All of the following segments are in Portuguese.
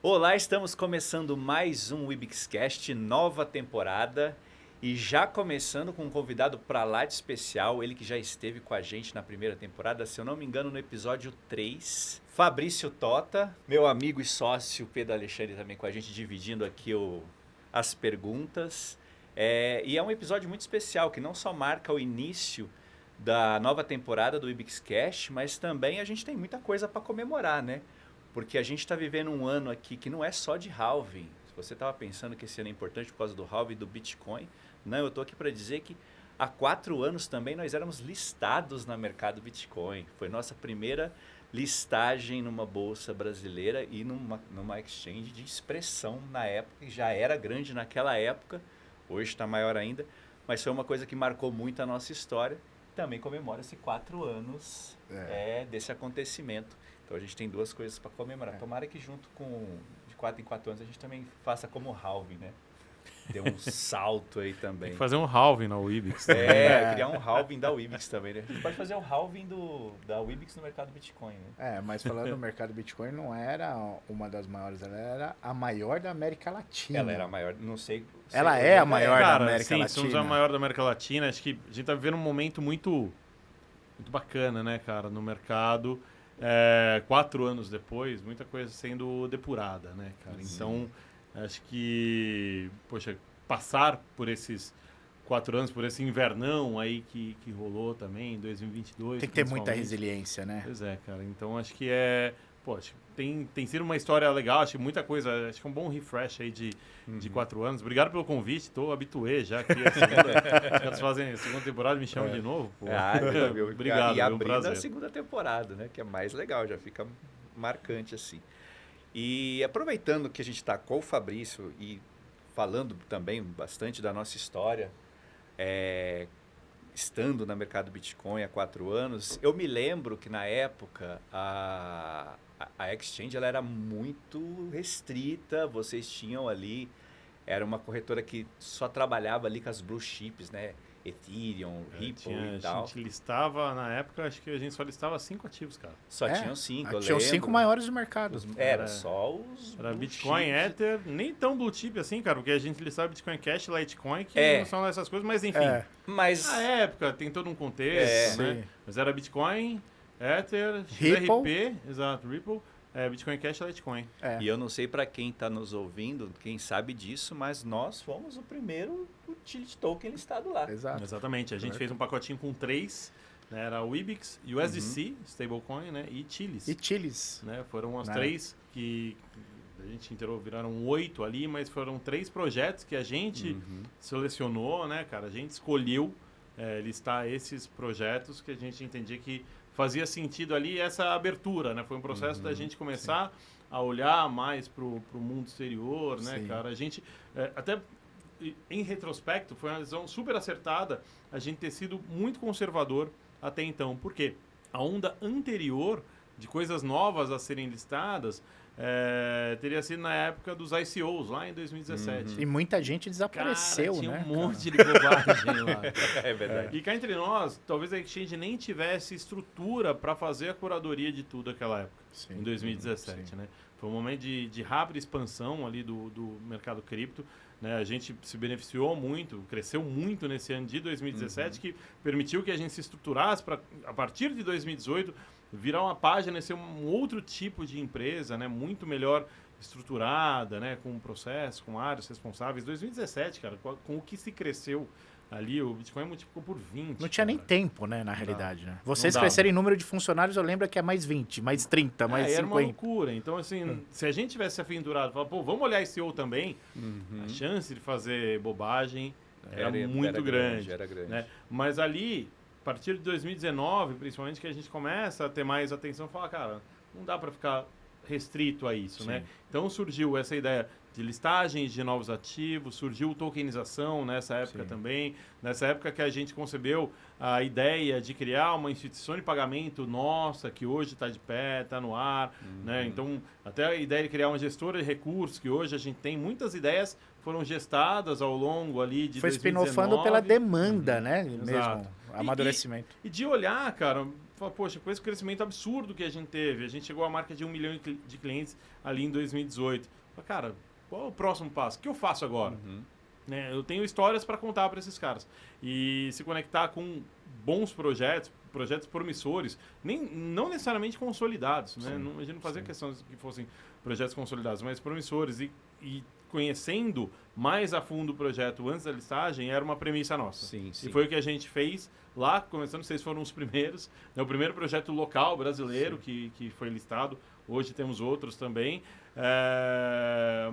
Olá, estamos começando mais um Wibixcast, nova temporada. E já começando com um convidado para lá de especial, ele que já esteve com a gente na primeira temporada, se eu não me engano, no episódio 3. Fabrício Tota, meu amigo e sócio Pedro Alexandre também com a gente, dividindo aqui as perguntas. E é um episódio muito especial, que não só marca o início da nova temporada do Wibixcast, mas também a gente tem muita coisa para comemorar, né? Porque a gente está vivendo um ano aqui que não é só de halving. Se você estava pensando que esse ano é importante por causa do halving do Bitcoin, não, eu estou aqui para dizer que há 4 anos também nós éramos listados no mercado Bitcoin. Foi nossa primeira listagem numa bolsa brasileira e numa exchange de expressão na época, que já era grande naquela época, hoje está maior ainda, mas foi uma coisa que marcou muito a nossa história. Também comemora-se 4 anos desse acontecimento. Então a gente tem duas coisas para comemorar. Tomara que junto com de 4 em 4 anos a gente também faça como o halving, né? Dê um salto aí também. Tem que fazer um halving na Wibix. Criar um halving da Wibix também, né? A gente pode fazer o halving da Wibix no mercado Bitcoin, né? Mas falando no mercado Bitcoin, não era uma das maiores, ela era a maior da América Latina. Ela era a maior, não sei. Ela é a maior da América sim, Latina. Somos a maior da América Latina. Acho que a gente tá vivendo um momento muito bacana, né, cara, no mercado. 4 anos depois, muita coisa sendo depurada, né, cara? Então, acho que, passar por esses 4 anos, por esse invernão aí que rolou também em 2022. Tem que ter muita resiliência, né? Pois é, cara. Então, acho que tem sido uma história legal, acho que muita coisa, acho que é um bom refresh aí de 4 anos. Obrigado pelo convite, estou habituê já aqui. Eles fazem a segunda temporada, me chamam de novo. Pô. Obrigado, e um abrindo prazer. a segunda temporada, né? Que é mais legal, já fica marcante assim. E aproveitando que a gente está com o Fabrício e falando também bastante da nossa história, estando no mercado Bitcoin há 4 anos, eu me lembro que na época a exchange ela era muito restrita, vocês tinham ali, era uma corretora que só trabalhava ali com as blue chips, né? Ethereum, Ripple e tal. A gente listava, na época, acho que a gente só listava 5 ativos, cara. Só tinham 5, eu Tinham lembro. 5 maiores do mercado. Era só os Era blue Bitcoin, chips. Ether, nem tão blue chip assim, cara, porque a gente listava Bitcoin Cash, Litecoin, que não são essas coisas, mas enfim. Mas Na época, tem todo um contexto, né? Sim. Mas era Bitcoin, Ether, Ripple. XRP, exato, Ripple, Bitcoin Cash e Litecoin. E eu não sei para quem está nos ouvindo, quem sabe disso, mas nós fomos o primeiro utility token listado lá. Exato. Exatamente, a gente fez um pacotinho com 3, né? Era o Wibix, USDC, stablecoin, né? E Chilis. E Chilis. Né? Foram as Né? 3 que a gente inteirou, viraram 8 ali, mas foram 3 projetos que a gente selecionou, né, cara? A gente escolheu listar esses projetos que a gente entendia que fazia sentido ali, essa abertura, né? Foi um processo da gente começar a olhar mais pro mundo exterior, né, Sim. cara? A gente, até em retrospecto, foi uma decisão super acertada a gente ter sido muito conservador até então. Por quê? A onda anterior de coisas novas a serem listadas teria sido na época dos ICOs, lá em 2017. E muita gente desapareceu, Cara, tinha né? um monte de bobagem lá. É verdade. E cá entre nós, talvez a Exchange nem tivesse estrutura para fazer a curadoria de tudo naquela época, Sim. em 2017, né? Foi um momento de rápida expansão ali do mercado cripto, né? A gente se beneficiou muito, cresceu muito nesse ano de 2017, que permitiu que a gente se estruturasse para, a partir de 2018, virar uma página e ser um outro tipo de empresa, né? Muito melhor estruturada, né? Com processo, com áreas responsáveis. 2017, cara, com o que se cresceu ali, o Bitcoin multiplicou por 20. Não tinha nem cara. tempo, né, na realidade, né? Vocês dava. crescerem em número de funcionários, eu lembro que é mais 20, mais 30, mais Era uma 50. loucura. Então, assim, se a gente tivesse se aventurado e falar, pô, vamos olhar ICO também, a chance de fazer bobagem era muito grande. Era grande. Né? Mas ali, a partir de 2019, principalmente, que a gente começa a ter mais atenção e falar, cara, não dá para ficar restrito a isso, né? Então surgiu essa ideia listagens de novos ativos, surgiu tokenização nessa época também, nessa época que a gente concebeu a ideia de criar uma instituição de pagamento nossa, que hoje está de pé, está no ar, né? Então, até a ideia de criar uma gestora de recursos, que hoje a gente tem muitas ideias, foram gestadas ao longo ali de 2019. Foi spin-offando pela demanda, né? Exato. Mesmo, amadurecimento. E de olhar, cara, falar, poxa, com esse crescimento absurdo que a gente teve, a gente chegou à marca de 1 milhão de clientes ali em 2018. Falei, cara, qual é o próximo passo? O que eu faço agora? Né? Eu tenho histórias para contar para esses caras. E se conectar com bons projetos promissores, não necessariamente consolidados. Né? A gente não fazia questão de que fossem projetos consolidados, mas promissores. E conhecendo mais a fundo o projeto antes da listagem era uma premissa nossa. Sim. E foi o que a gente fez lá, começando, vocês foram os primeiros. Né? O primeiro projeto local brasileiro que foi listado. Hoje temos outros também.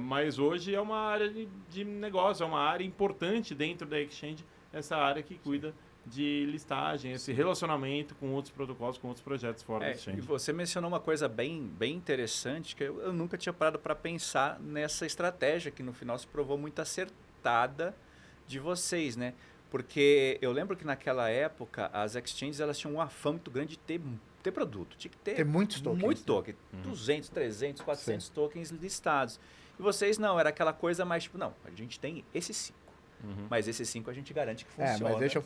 Mas hoje é uma área de negócio, é uma área importante dentro da Exchange, essa área que cuida de listagem, esse relacionamento com outros protocolos, com outros projetos fora da Exchange. E você mencionou uma coisa bem interessante, que eu nunca tinha parado para pensar nessa estratégia, que no final se provou muito acertada de vocês, né? Porque eu lembro que naquela época as exchanges elas tinham um afã muito grande de ter produto. Tinha que ter muitos tokens. Muito token. 200, 300, 400 tokens listados. E vocês não, era aquela coisa mais tipo, não, a gente tem esses 5. Mas esses 5 a gente garante que funciona. Mas deixa eu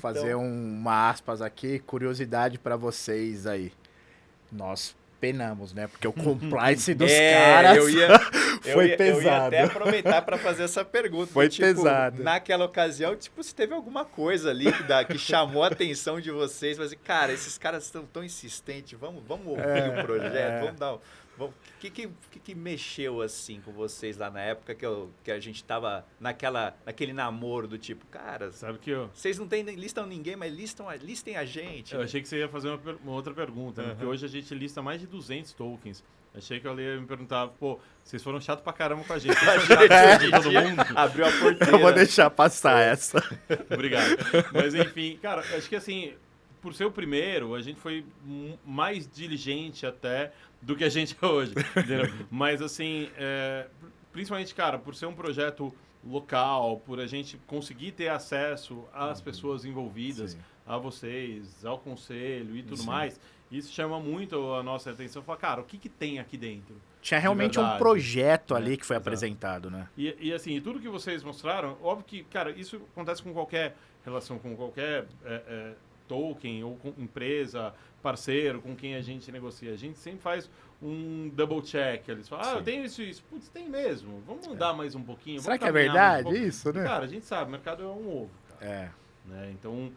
fazer uma aspas aqui, curiosidade para vocês aí. Nós penamos, né? Porque o compliance dos caras foi pesado. Eu ia até aproveitar para fazer essa pergunta. Foi pesado. Naquela ocasião, se teve alguma coisa ali que chamou a atenção de vocês, mas cara, esses caras estão tão insistentes, vamos ouvir o projeto, vamos dar... O que mexeu assim com vocês lá na época que a gente tava naquele namoro do tipo, cara, sabe que vocês não listam ninguém, mas listem a gente. Eu achei que você ia fazer uma outra pergunta, né? Porque hoje a gente lista mais de 200 tokens. Achei que eu ia me perguntar, pô, vocês foram chatos pra caramba com a gente. Todo mundo abriu a porteira. Eu vou deixar passar essa. Obrigado. Mas enfim, cara, acho que assim, por ser o primeiro, a gente foi mais diligente até do que a gente é hoje, entendeu? Mas assim, principalmente, cara, por ser um projeto local, por a gente conseguir ter acesso às pessoas envolvidas, a vocês, ao conselho e tudo mais, isso chama muito a nossa atenção. Fala, cara, o que tem aqui dentro? Tinha realmente um projeto ali que foi apresentado, né? E assim, tudo que vocês mostraram, óbvio que, cara, isso acontece com qualquer relação, com qualquer token ou com empresa, parceiro, com quem a gente negocia. A gente sempre faz um double check. Eles falam, eu tenho isso. Putz, tem mesmo. Vamos mudar mais um pouquinho. Será que é verdade isso, né? Cara, a gente sabe, o mercado é um ovo, cara. Né? Então,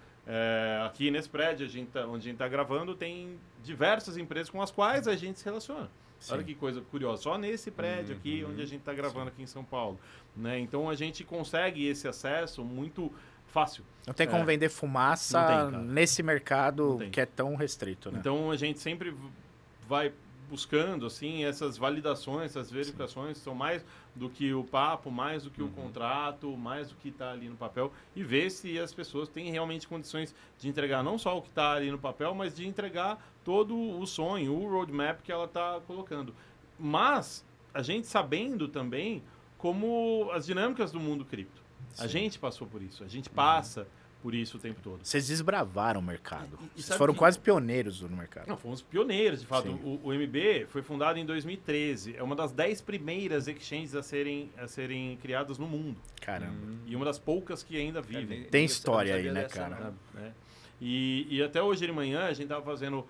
aqui nesse prédio, onde a gente está gravando, tem diversas empresas com as quais a gente se relaciona. Olha que coisa curiosa. Só nesse prédio aqui, onde a gente está gravando aqui em São Paulo. Né? Então, a gente consegue esse acesso muito fácil. Não tem como vender fumaça nesse mercado que é tão restrito, né? Então, a gente sempre vai buscando, assim, essas validações, essas verificações, são mais do que o papo, mais do que o contrato, mais do que está ali no papel, e ver se as pessoas têm realmente condições de entregar não só o que está ali no papel, mas de entregar todo o sonho, o roadmap que ela está colocando. Mas, a gente sabendo também como as dinâmicas do mundo cripto. A gente passou por isso, a gente passa por isso o tempo todo. Vocês desbravaram o mercado. Vocês foram quase pioneiros no mercado. Não, fomos pioneiros, de fato. O MB foi fundado em 2013. É uma das 10 primeiras exchanges a serem criadas no mundo. Caramba. E uma das poucas que ainda vivem. Tem história aí, né, cara? E até hoje de manhã a gente estava fazendo...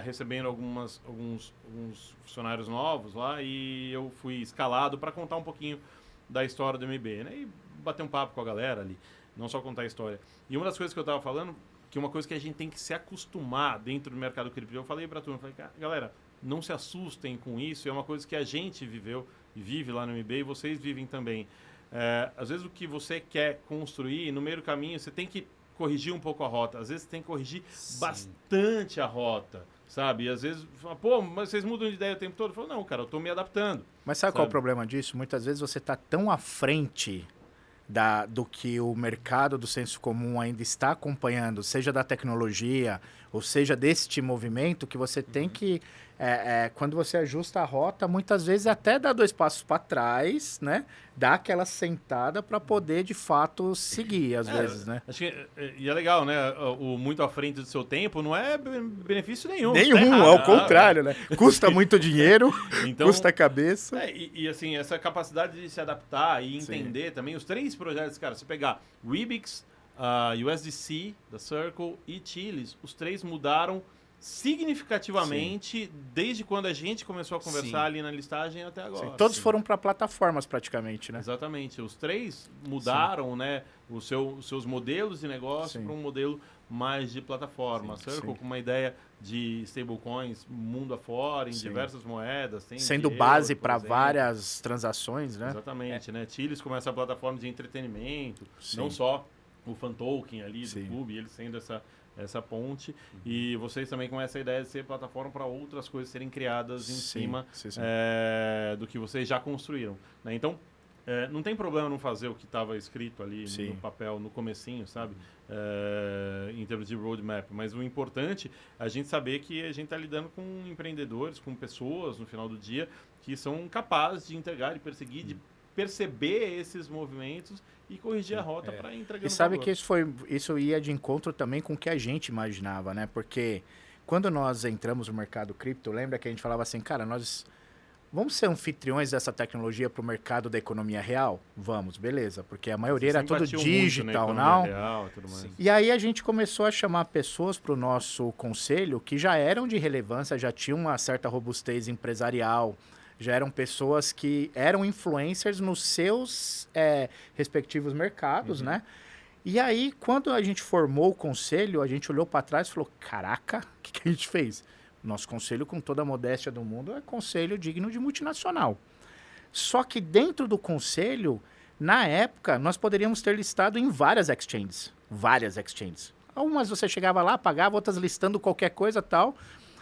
recebendo alguns funcionários novos lá, e eu fui escalado para contar um pouquinho da história do MB, né? E bater um papo com a galera ali, não só contar a história. E uma das coisas que eu estava falando, que é uma coisa que a gente tem que se acostumar dentro do mercado cripto. Eu falei para a turma, galera, não se assustem com isso, é uma coisa que a gente viveu e vive lá no MB, e vocês vivem também. Às vezes o que você quer construir, no meio do caminho, você tem que corrigir um pouco a rota. Às vezes você tem que corrigir bastante a rota, sabe? E às vezes, pô, mas vocês mudam de ideia o tempo todo? Eu falo, não, cara, eu tô me adaptando. Mas sabe qual é o problema disso? Muitas vezes você tá tão à frente do que o mercado do senso comum ainda está acompanhando, seja da tecnologia, ou seja deste movimento, que você tem que quando você ajusta a rota, muitas vezes até dá 2 passos para trás, né? Dá aquela sentada para poder, de fato, seguir, às vezes, né? Acho que e é legal, né? O muito à frente do seu tempo não é benefício nenhum. Nenhum, ao contrário, né? Custa muito dinheiro, então, custa a cabeça. E assim, essa capacidade de se adaptar e entender também os 3 projetos, cara, se pegar o Ibix, USDC, da Circle e Chiliz, os 3 mudaram significativamente desde quando a gente começou a conversar ali na listagem até agora. Todos foram para plataformas praticamente, né? Exatamente. Os 3 mudaram, né, os seus modelos de negócio para um modelo mais de plataforma. A Circle com uma ideia de stablecoins mundo afora, em diversas moedas. Sendo base para várias transações, né? Exatamente. Né? Chiliz como essa plataforma de entretenimento, não só o fan token ali do clube, ele sendo essa ponte, e vocês também com essa ideia de ser plataforma para outras coisas serem criadas em cima do que vocês já construíram. Né? Então, não tem problema não fazer o que estava escrito ali no papel, no comecinho, sabe? Em termos de roadmap. Mas o importante é a gente saber que a gente está lidando com empreendedores, com pessoas, no final do dia, que são capazes de integrar, de perseguir, de perceber esses movimentos e corrigir a rota para entregar. E sabe que isso ia de encontro também com o que a gente imaginava, né? Porque quando nós entramos no mercado cripto, lembra que a gente falava assim, cara, nós vamos ser anfitriões dessa tecnologia para o mercado da economia real? Vamos, beleza, porque a maioria era tudo digital, não? Real, tudo mais. E aí a gente começou a chamar pessoas para o nosso conselho que já eram de relevância, já tinham uma certa robustez empresarial, já eram pessoas que eram influencers nos seus respectivos mercados, né? E aí, quando a gente formou o conselho, a gente olhou para trás e falou, caraca, o que a gente fez? Nosso conselho, com toda a modéstia do mundo, é conselho digno de multinacional. Só que dentro do conselho, na época, nós poderíamos ter listado em várias exchanges. Várias exchanges. Algumas você chegava lá, pagava, outras listando qualquer coisa e tal.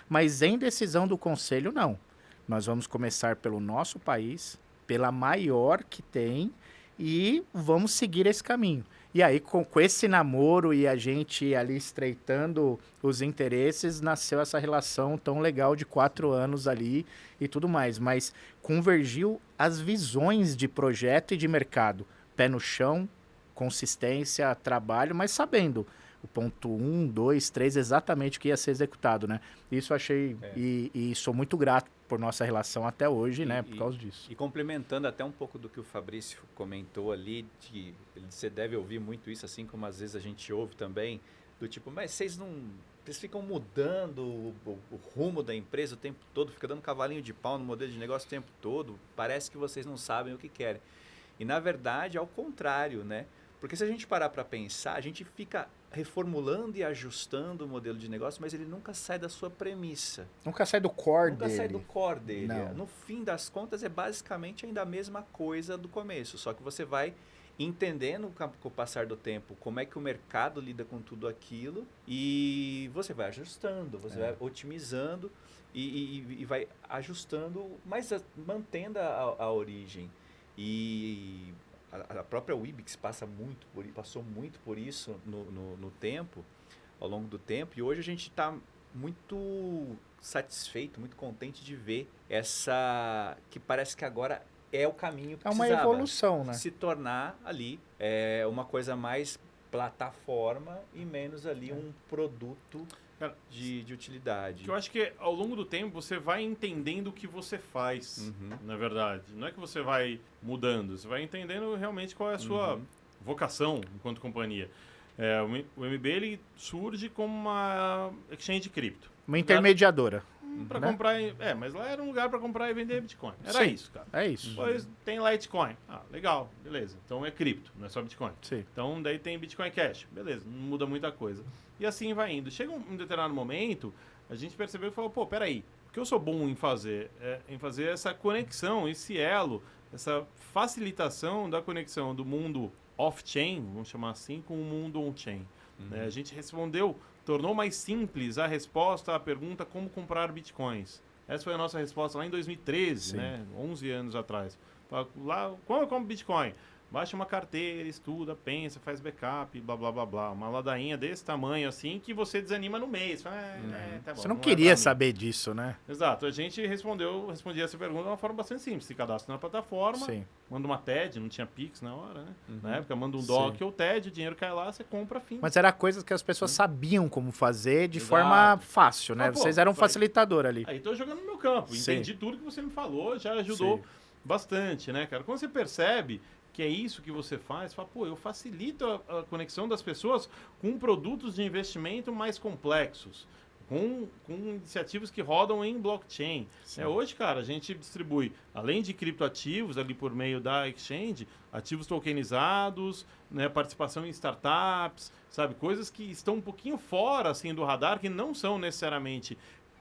Mas em decisão do conselho, não. Nós vamos começar pelo nosso país, pela maior que tem, e vamos seguir esse caminho. E aí, com esse namoro e a gente ali estreitando os interesses, nasceu essa relação tão legal de 4 anos ali e tudo mais. Mas convergiu as visões de projeto e de mercado. Pé no chão, consistência, trabalho, mas sabendo o ponto 1, 2, 3, exatamente o que ia ser executado, né? Isso eu achei, e sou muito grato por nossa relação até hoje, né? Por causa disso. E complementando até um pouco do que o Fabrício comentou ali, que você deve ouvir muito isso, assim como às vezes a gente ouve também, do tipo, mas vocês ficam mudando o rumo da empresa o tempo todo, fica dando cavalinho de pau no modelo de negócio o tempo todo, parece que vocês não sabem o que querem. E na verdade, ao contrário, né? Porque se a gente parar para pensar, a gente fica reformulando e ajustando o modelo de negócio, mas ele nunca sai da sua premissa. Nunca sai do core dele. Nunca sai do core dele. Não. No fim das contas, é basicamente ainda a mesma coisa do começo, só que você vai entendendo com o passar do tempo como é que o mercado lida com tudo aquilo e você vai ajustando, você vai otimizando e vai ajustando, mas mantendo a origem. E a própria Wibix passou muito por isso no tempo, ao longo do tempo, e hoje a gente está muito satisfeito, muito contente de ver que parece que agora é o caminho que precisava. É uma evolução, né? Se tornar ali uma coisa mais plataforma e menos ali um produto de utilidade. Eu acho que ao longo do tempo você vai entendendo o que você faz, na verdade. Não é que você vai mudando, você vai entendendo realmente qual é a sua vocação enquanto companhia. O MB ele surge como uma exchange de cripto. Uma intermediadora. Para comprar, mas lá era um lugar para comprar e vender Bitcoin. Era isso, cara. É isso. Depois tem Litecoin. Legal, beleza. Então é cripto, não é só Bitcoin. Sim. Então daí tem Bitcoin Cash. Beleza, não muda muita coisa. E assim vai indo. Chega um determinado momento, a gente percebeu e falou, pô, peraí, o que eu sou bom em fazer? Em fazer essa conexão, esse elo, essa facilitação da conexão do mundo off-chain, vamos chamar assim, com o mundo on-chain. A gente tornou mais simples a resposta à pergunta como comprar bitcoins. Essa foi a nossa resposta lá em 2013, né? 11 anos atrás. Lá, como eu compro bitcoin? baixa uma carteira, estuda, pensa, faz backup, blá, blá, blá, blá. Uma ladainha desse tamanho, assim, que você desanima no mês. Fala, tá bom, Você não é queria pra mim. saber disso, né? Exato. A gente respondi essa pergunta de uma forma bastante simples. Se cadastra na plataforma, Sim. manda uma TED, não tinha Pix na hora, né? Uhum. Na época, manda um Sim. DOC ou TED, o dinheiro cai lá, você compra, fim. Mas era coisas que as pessoas sabiam como fazer de Exato. forma fácil, né? Ah, pô, Vocês eram um vai- facilitador ali. Aí tô jogando no meu campo. Sim. Entendi tudo que você me falou, já ajudou Sim. bastante, né, cara? Quando você percebe que é isso que você faz, fala, pô, eu facilito a conexão das pessoas com produtos de investimento mais complexos, com iniciativas que rodam em blockchain. Hoje, cara, a gente distribui, além de criptoativos ali por meio da exchange, ativos tokenizados, né, participação em startups, sabe? Coisas que estão um pouquinho fora, assim, do radar, que não são necessariamente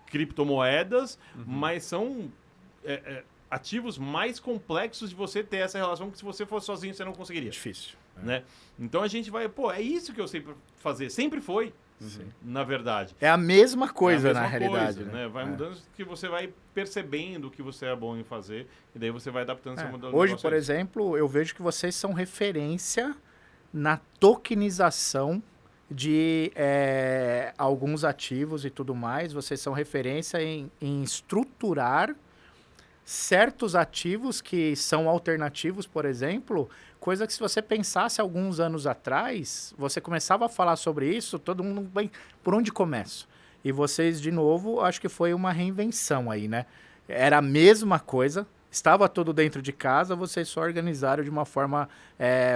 criptomoedas, mas são ativos mais complexos de você ter essa relação, que se você fosse sozinho você não conseguiria. Difícil. Né? Então a gente vai, é isso que eu sei fazer. Sempre foi, na verdade. É a mesma coisa, É a mesma na realidade. coisa, né? Vai mudando que você vai percebendo o que você é bom em fazer e daí você vai adaptando seu modelo de Hoje, negócio por a isso. exemplo, eu vejo que vocês são referência na tokenização de alguns ativos e tudo mais. Vocês são referência em estruturar certos ativos que são alternativos, por exemplo, coisa que se você pensasse alguns anos atrás, você começava a falar sobre isso, todo mundo, bem, por onde começo? E vocês, de novo, acho que foi uma reinvenção aí, né? Era a mesma coisa, estava tudo dentro de casa, vocês só organizaram de uma forma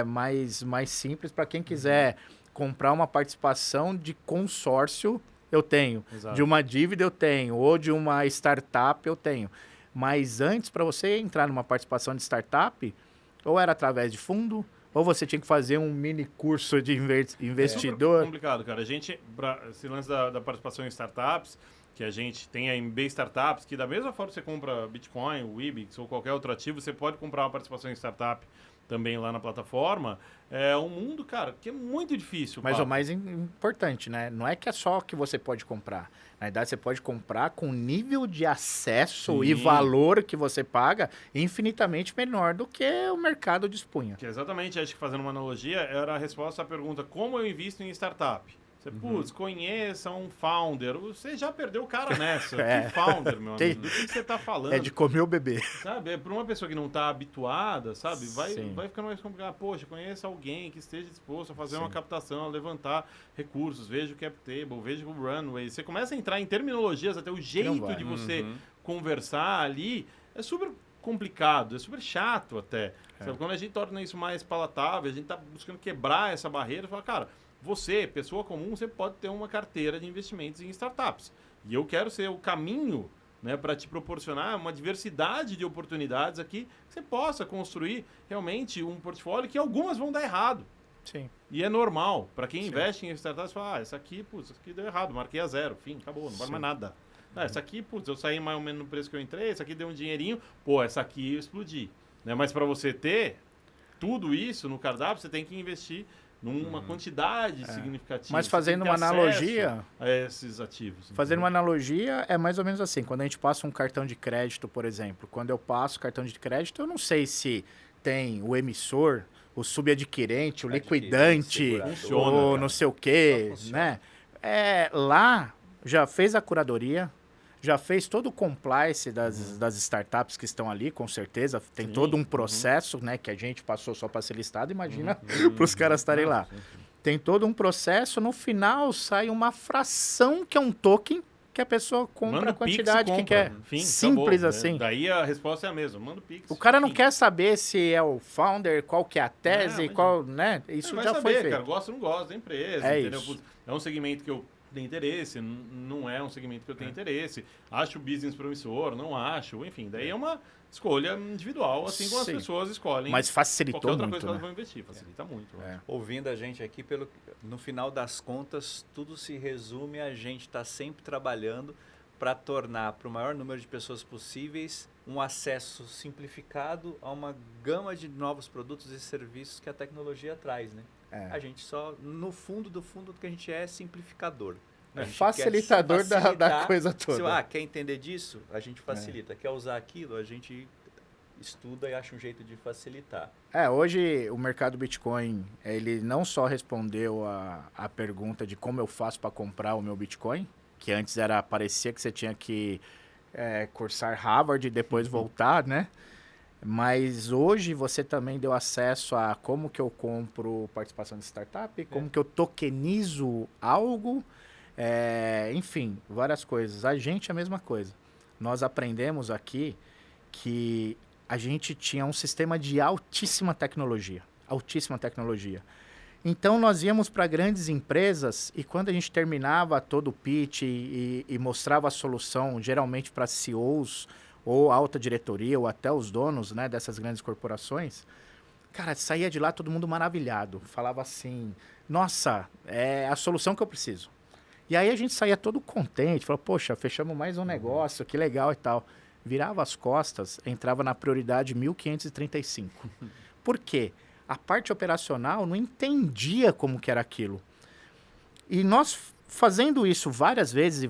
mais simples para quem quiser comprar uma participação de consórcio, eu tenho. Exato. De uma dívida eu tenho, ou de uma startup eu tenho. Mas antes, para você entrar numa participação de startup, ou era através de fundo, ou você tinha que fazer um mini curso de investidor. É complicado, cara. A gente, esse lance da participação em startups, que a gente tem a MB Startups, que da mesma forma que você compra Bitcoin, o Ibix ou qualquer outro ativo, você pode comprar uma participação em startup também lá na plataforma. É um mundo, cara, que é muito difícil. Mas o mais importante, né? Não é que é só que você pode comprar. Na verdade, você pode comprar com nível de acesso e valor que você paga infinitamente menor do que o mercado dispunha. Que exatamente, acho que fazendo uma analogia, era a resposta à pergunta, como eu invisto em startup? Você, putz, conheça um founder. Você já perdeu o cara nessa. Que founder, meu amigo? Do que você tá falando? É de comer o bebê. Sabe? Para uma pessoa que não está habituada, sabe? Vai Sim. ficando mais complicado. Poxa, conheça alguém que esteja disposto a fazer uma captação, a levantar recursos. Veja o cap table, veja o runway. Você começa a entrar em terminologias, até o jeito de você conversar ali é super complicado, é super chato até. Sabe? Quando a gente torna isso mais palatável, a gente está buscando quebrar essa barreira e falar, cara, você, pessoa comum, você pode ter uma carteira de investimentos em startups. E eu quero ser o caminho, né, para te proporcionar uma diversidade de oportunidades aqui, que você possa construir realmente um portfólio que algumas vão dar errado. Sim. E é normal. Para quem investe em startups, fala, essa aqui deu errado, marquei a zero, fim, acabou, não vale mais nada. Essa aqui, eu saí mais ou menos no preço que eu entrei, essa aqui deu um dinheirinho, essa aqui eu explodi. Né? Mas para você ter tudo isso no cardápio, você tem que investir numa quantidade significativa. Mas fazendo uma analogia a esses ativos. Fazendo uma analogia, é mais ou menos assim. Quando a gente passa um cartão de crédito, por exemplo, quando eu passo cartão de crédito, eu não sei se tem o emissor, o subadquirente, o liquidante, ou não sei o quê, né? Lá já fez a curadoria, já fez todo o compliance das startups que estão ali, com certeza. Tem todo um processo, né, que a gente passou só para ser listado, imagina para os caras estarem lá. Tem todo um processo, no final sai uma fração que é um token que a pessoa compra a quantidade que quer. Enfim, simples acabou, assim. Né? Daí a resposta é a mesma, manda o Pix. O cara não quer saber se é o founder, qual que é a tese, qual, né? Isso já foi feito. Cara, gosta ou não gosta da empresa, entendeu? Isso. É um segmento que eu tenho interesse, não é um segmento que eu tenho interesse. Acho o business promissor, não acho, enfim. Daí é uma escolha individual, assim como as pessoas escolhem. Mas facilitou qualquer outra muito, coisa que né? elas vão investir, facilita muito. Ouvindo a gente aqui, no final das contas, tudo se resume a gente estar sempre trabalhando para tornar para o maior número de pessoas possíveis um acesso simplificado a uma gama de novos produtos e serviços que a tecnologia traz, né? A gente só, no fundo do que a gente é simplificador. A gente Facilitador da coisa toda. Quer entender disso? A gente facilita. Quer usar aquilo? A gente estuda e acha um jeito de facilitar. Hoje o mercado Bitcoin, ele não só respondeu a pergunta de como eu faço para comprar o meu Bitcoin, que antes parecia que você tinha que cursar Harvard e depois voltar, né? Mas hoje você também deu acesso a como que eu compro participação de startup, como que eu tokenizo algo, enfim, várias coisas. A gente é a mesma coisa. Nós aprendemos aqui que a gente tinha um sistema de altíssima tecnologia. Altíssima tecnologia. Então, nós íamos para grandes empresas e quando a gente terminava todo o pitch e mostrava a solução, geralmente para CEOs ou alta diretoria ou até os donos, né, dessas grandes corporações, cara, saía de lá todo mundo maravilhado. Falava assim, nossa, é a solução que eu preciso. E aí a gente saía todo contente, falava, poxa, fechamos mais um negócio, que legal e tal. Virava as costas, entrava na prioridade 1535. Por quê? A parte operacional não entendia como que era aquilo. E nós fazendo isso várias vezes,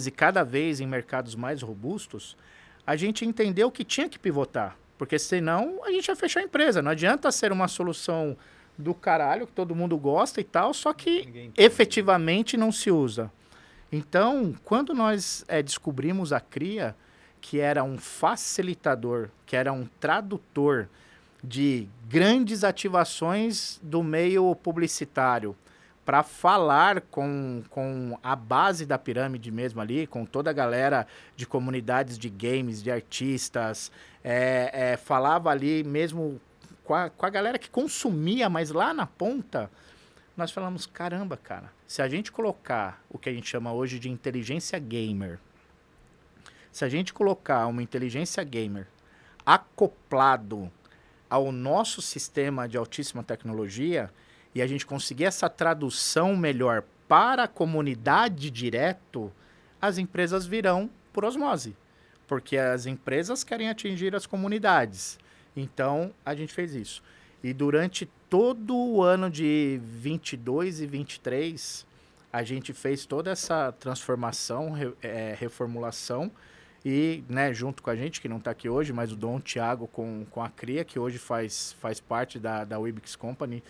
e cada vez em mercados mais robustos, a gente entendeu que tinha que pivotar. Porque senão a gente ia fechar a empresa. Não adianta ser uma solução do caralho, que todo mundo gosta e tal, só que efetivamente não se usa. Então, quando nós descobrimos a CRIA, que era um facilitador, que era um tradutor de grandes ativações do meio publicitário para falar com a base da pirâmide mesmo ali, com toda a galera de comunidades de games, de artistas, falava ali mesmo com a galera que consumia, mas lá na ponta, nós falamos, caramba, cara, se a gente colocar o que a gente chama hoje de inteligência gamer, se a gente colocar uma inteligência gamer acoplado ao nosso sistema de altíssima tecnologia e a gente conseguir essa tradução melhor para a comunidade direto, as empresas virão por osmose, porque as empresas querem atingir as comunidades. Então, a gente fez isso. E durante todo o ano de 22 e 23, a gente fez toda essa transformação, reformulação, e, né, junto com a gente, que não está aqui hoje, mas o Dom Thiago com a CRIA, que hoje faz parte da Wibix Company.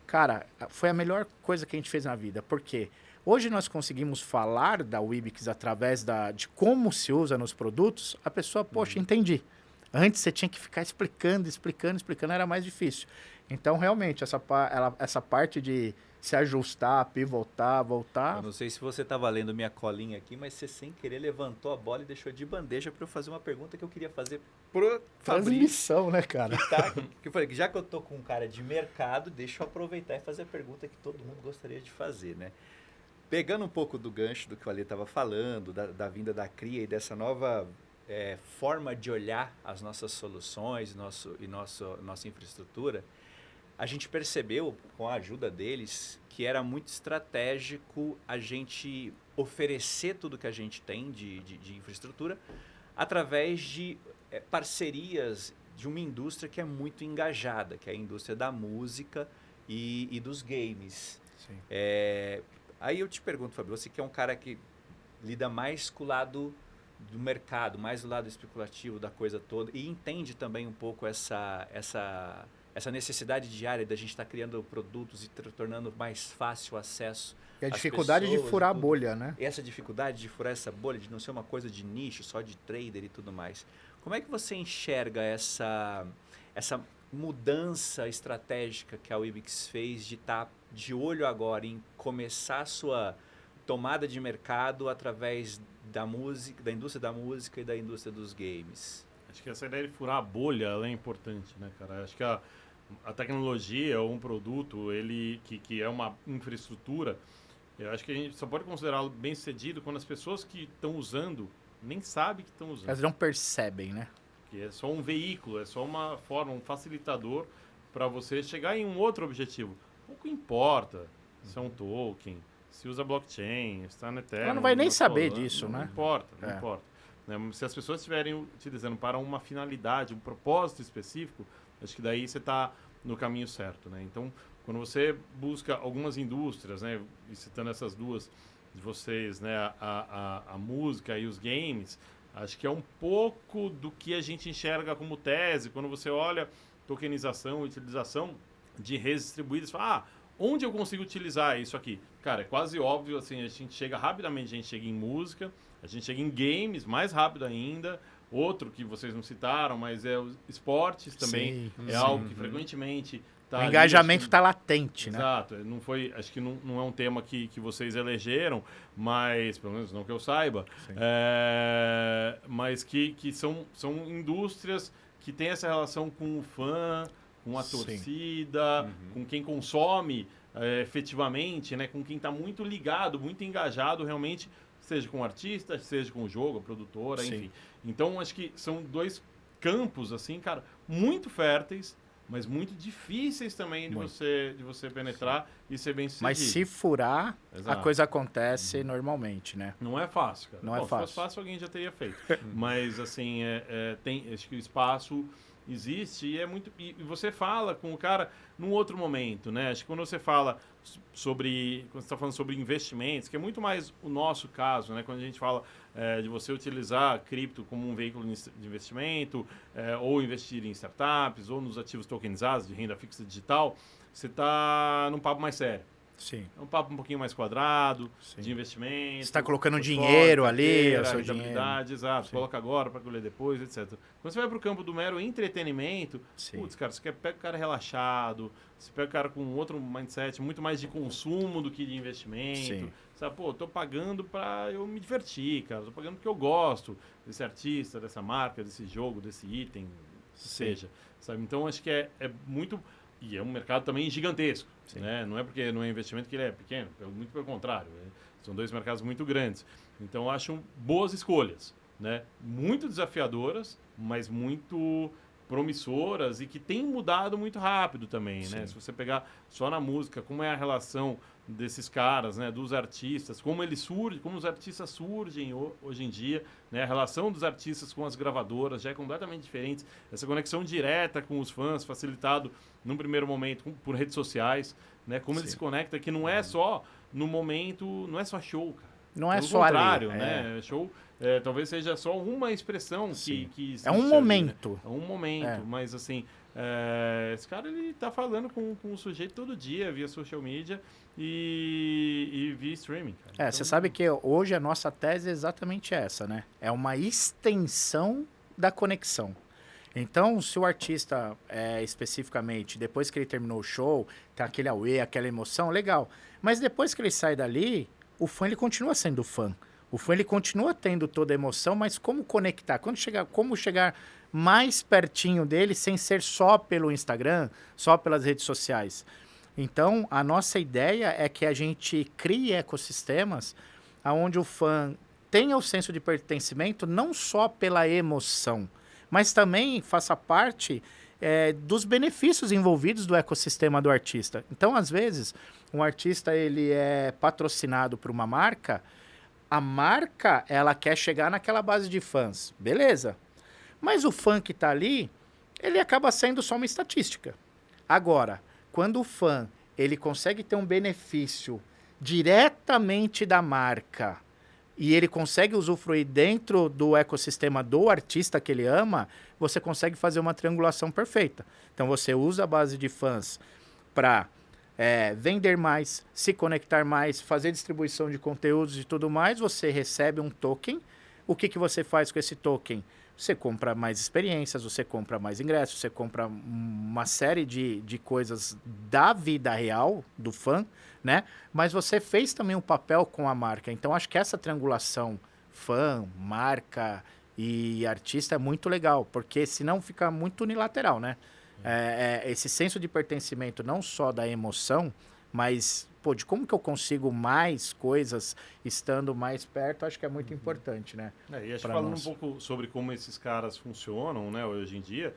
Cara, foi a melhor coisa que a gente fez na vida. Por quê? Hoje nós conseguimos falar da Wibix através de como se usa nos produtos. A pessoa, poxa, entendi. Antes você tinha que ficar explicando, era mais difícil. Então, realmente, essa parte de se ajustar, pivotar, voltar... Eu não sei se você estava lendo minha colinha aqui, mas você sem querer levantou a bola e deixou de bandeja para eu fazer uma pergunta que eu queria fazer pro Transmissão, né, cara? Que eu falei que já que eu tô com um cara de mercado, deixa eu aproveitar e fazer a pergunta que todo mundo gostaria de fazer, né? Pegando um pouco do gancho do que o Ale estava falando, da vinda da CRIA e dessa nova forma de olhar as nossas soluções nossa infraestrutura, a gente percebeu, com a ajuda deles, que era muito estratégico a gente oferecer tudo que a gente tem de infraestrutura através de parcerias de uma indústria que é muito engajada, que é a indústria da música e dos games. Sim. Aí eu te pergunto, Fabio, você que é um cara que lida mais com o lado do mercado, mais do lado especulativo da coisa toda, e entende também um pouco essa necessidade diária da gente estar criando produtos e tornando mais fácil o acesso. E a dificuldade de furar a bolha, né? Essa dificuldade de furar essa bolha, de não ser uma coisa de nicho, só de trader e tudo mais. Como é que você enxerga essa mudança estratégica que a Wibix fez de estar de olho agora em começar a sua tomada de mercado através da música, da indústria da música e da indústria dos games? Acho que essa ideia de furar a bolha ela é importante, né, cara? Acho que a tecnologia ou um produto, que é uma infraestrutura, eu acho que a gente só pode considerá-lo bem sucedido quando as pessoas que estão usando nem sabem que estão usando. Elas não percebem, né? Que é só um veículo, é só uma forma, um facilitador para você chegar em um outro objetivo. Pouco importa se é um token, se usa blockchain, se está na Ethereum. Ela não vai nem saber disso, não né? Importa, não importa. Se as pessoas estiverem utilizando para uma finalidade, um propósito específico, acho que daí você está no caminho certo, né? Então, quando você busca algumas indústrias, né, e citando essas duas de vocês, né, a música e os games, Acho que é um pouco do que a gente enxerga como tese, quando você olha tokenização, utilização de redes distribuídas, fala, onde eu consigo utilizar isso aqui? Cara, é quase óbvio, assim, a gente chega rapidamente, a gente chega em música, a gente chega em games, mais rápido ainda. Outro que vocês não citaram, mas é os esportes também, algo que frequentemente... O engajamento está latente, né? Exato. Não foi, acho que não é um tema que vocês elegeram, mas, pelo menos não que eu saiba, mas que são indústrias que têm essa relação com o fã, com a torcida, com quem consome efetivamente, né? Com quem está muito ligado, muito engajado realmente, seja com o artista, seja com o jogo, a produtora, enfim. Então, acho que são dois campos, assim, cara, muito férteis, mas muito difíceis também de você penetrar e ser bem sucedido. Mas se furar, a coisa acontece normalmente, né? Não é fácil, cara. Não é fácil. Se fosse fácil, alguém já teria feito. Mas, assim, acho que o espaço existe e é muito... E você fala com o cara num outro momento, né? Acho que quando você fala sobre... Quando você está falando sobre investimentos, que é muito mais o nosso caso, né? Quando a gente fala de você utilizar cripto como um veículo de investimento, ou investir em startups, ou nos ativos tokenizados de renda fixa digital, você está num papo mais sério. Sim. É um papo um pouquinho mais quadrado, de investimento. Você está colocando dinheiro ali, a seu dinheiro. Exato. Sim. Coloca agora para colher depois, etc. Quando você vai para o campo do mero entretenimento, putz, cara, você pega o cara relaxado, você pega o cara com outro mindset, muito mais de consumo do que de investimento. Sim. Sabe, pô, tô pagando para eu me divertir, cara. Tô pagando porque eu gosto desse artista, dessa marca, desse jogo, desse item, seja. Sabe? Então, acho que é muito... E é um mercado também gigantesco, né? Não é porque não é investimento que ele é pequeno, muito pelo contrário. São dois mercados muito grandes. Então, eu acho boas escolhas, né? Muito desafiadoras, mas muito promissoras e que tem mudado muito rápido também, né? Se você pegar só na música, como é a relação desses caras, né, dos artistas, como eles surgem, como os artistas surgem hoje em dia, né, a relação dos artistas com as gravadoras já é completamente diferente, essa conexão direta com os fãs, facilitado num primeiro momento por redes sociais, né, como eles se conectam, que não é só no momento, não é só show, cara. Não é Pelo só contrário, ali, né? Show talvez seja só uma expressão que existe, é um momento. Ali, né? É um momento, mas assim, esse cara ele tá falando com o sujeito todo dia via social media e via streaming. Cara. Então, você sabe que hoje a nossa tese é exatamente essa, né? É uma extensão da conexão. Então, se o artista, especificamente, depois que ele terminou o show, tem aquele auê, aquela emoção, legal. Mas depois que ele sai dali, o fã ele continua sendo fã. O fã ele continua tendo toda a emoção, mas como conectar? Como chegar mais pertinho dele sem ser só pelo Instagram, só pelas redes sociais? Então, a nossa ideia é que a gente crie ecossistemas onde o fã tenha o senso de pertencimento não só pela emoção, mas também faça parte dos benefícios envolvidos do ecossistema do artista. Então, às vezes, um artista ele é patrocinado por uma marca, a marca ela quer chegar naquela base de fãs, beleza. Mas o fã que está ali, ele acaba sendo só uma estatística. Agora, quando o fã ele consegue ter um benefício diretamente da marca e ele consegue usufruir dentro do ecossistema do artista que ele ama, você consegue fazer uma triangulação perfeita. Então, você usa a base de fãs para vender mais, se conectar mais, fazer distribuição de conteúdos e tudo mais, você recebe um token. O que você faz com esse token? Você compra mais experiências, você compra mais ingressos, você compra uma série de coisas da vida real do fã, né? Mas você fez também um papel com a marca. Então, acho que essa triangulação fã, marca e artista é muito legal, porque senão fica muito unilateral, né? Esse senso de pertencimento não só da emoção, mas de como que eu consigo mais coisas estando mais perto, acho que é muito importante, né? E acho que falando um pouco sobre como esses caras funcionam, né, hoje em dia,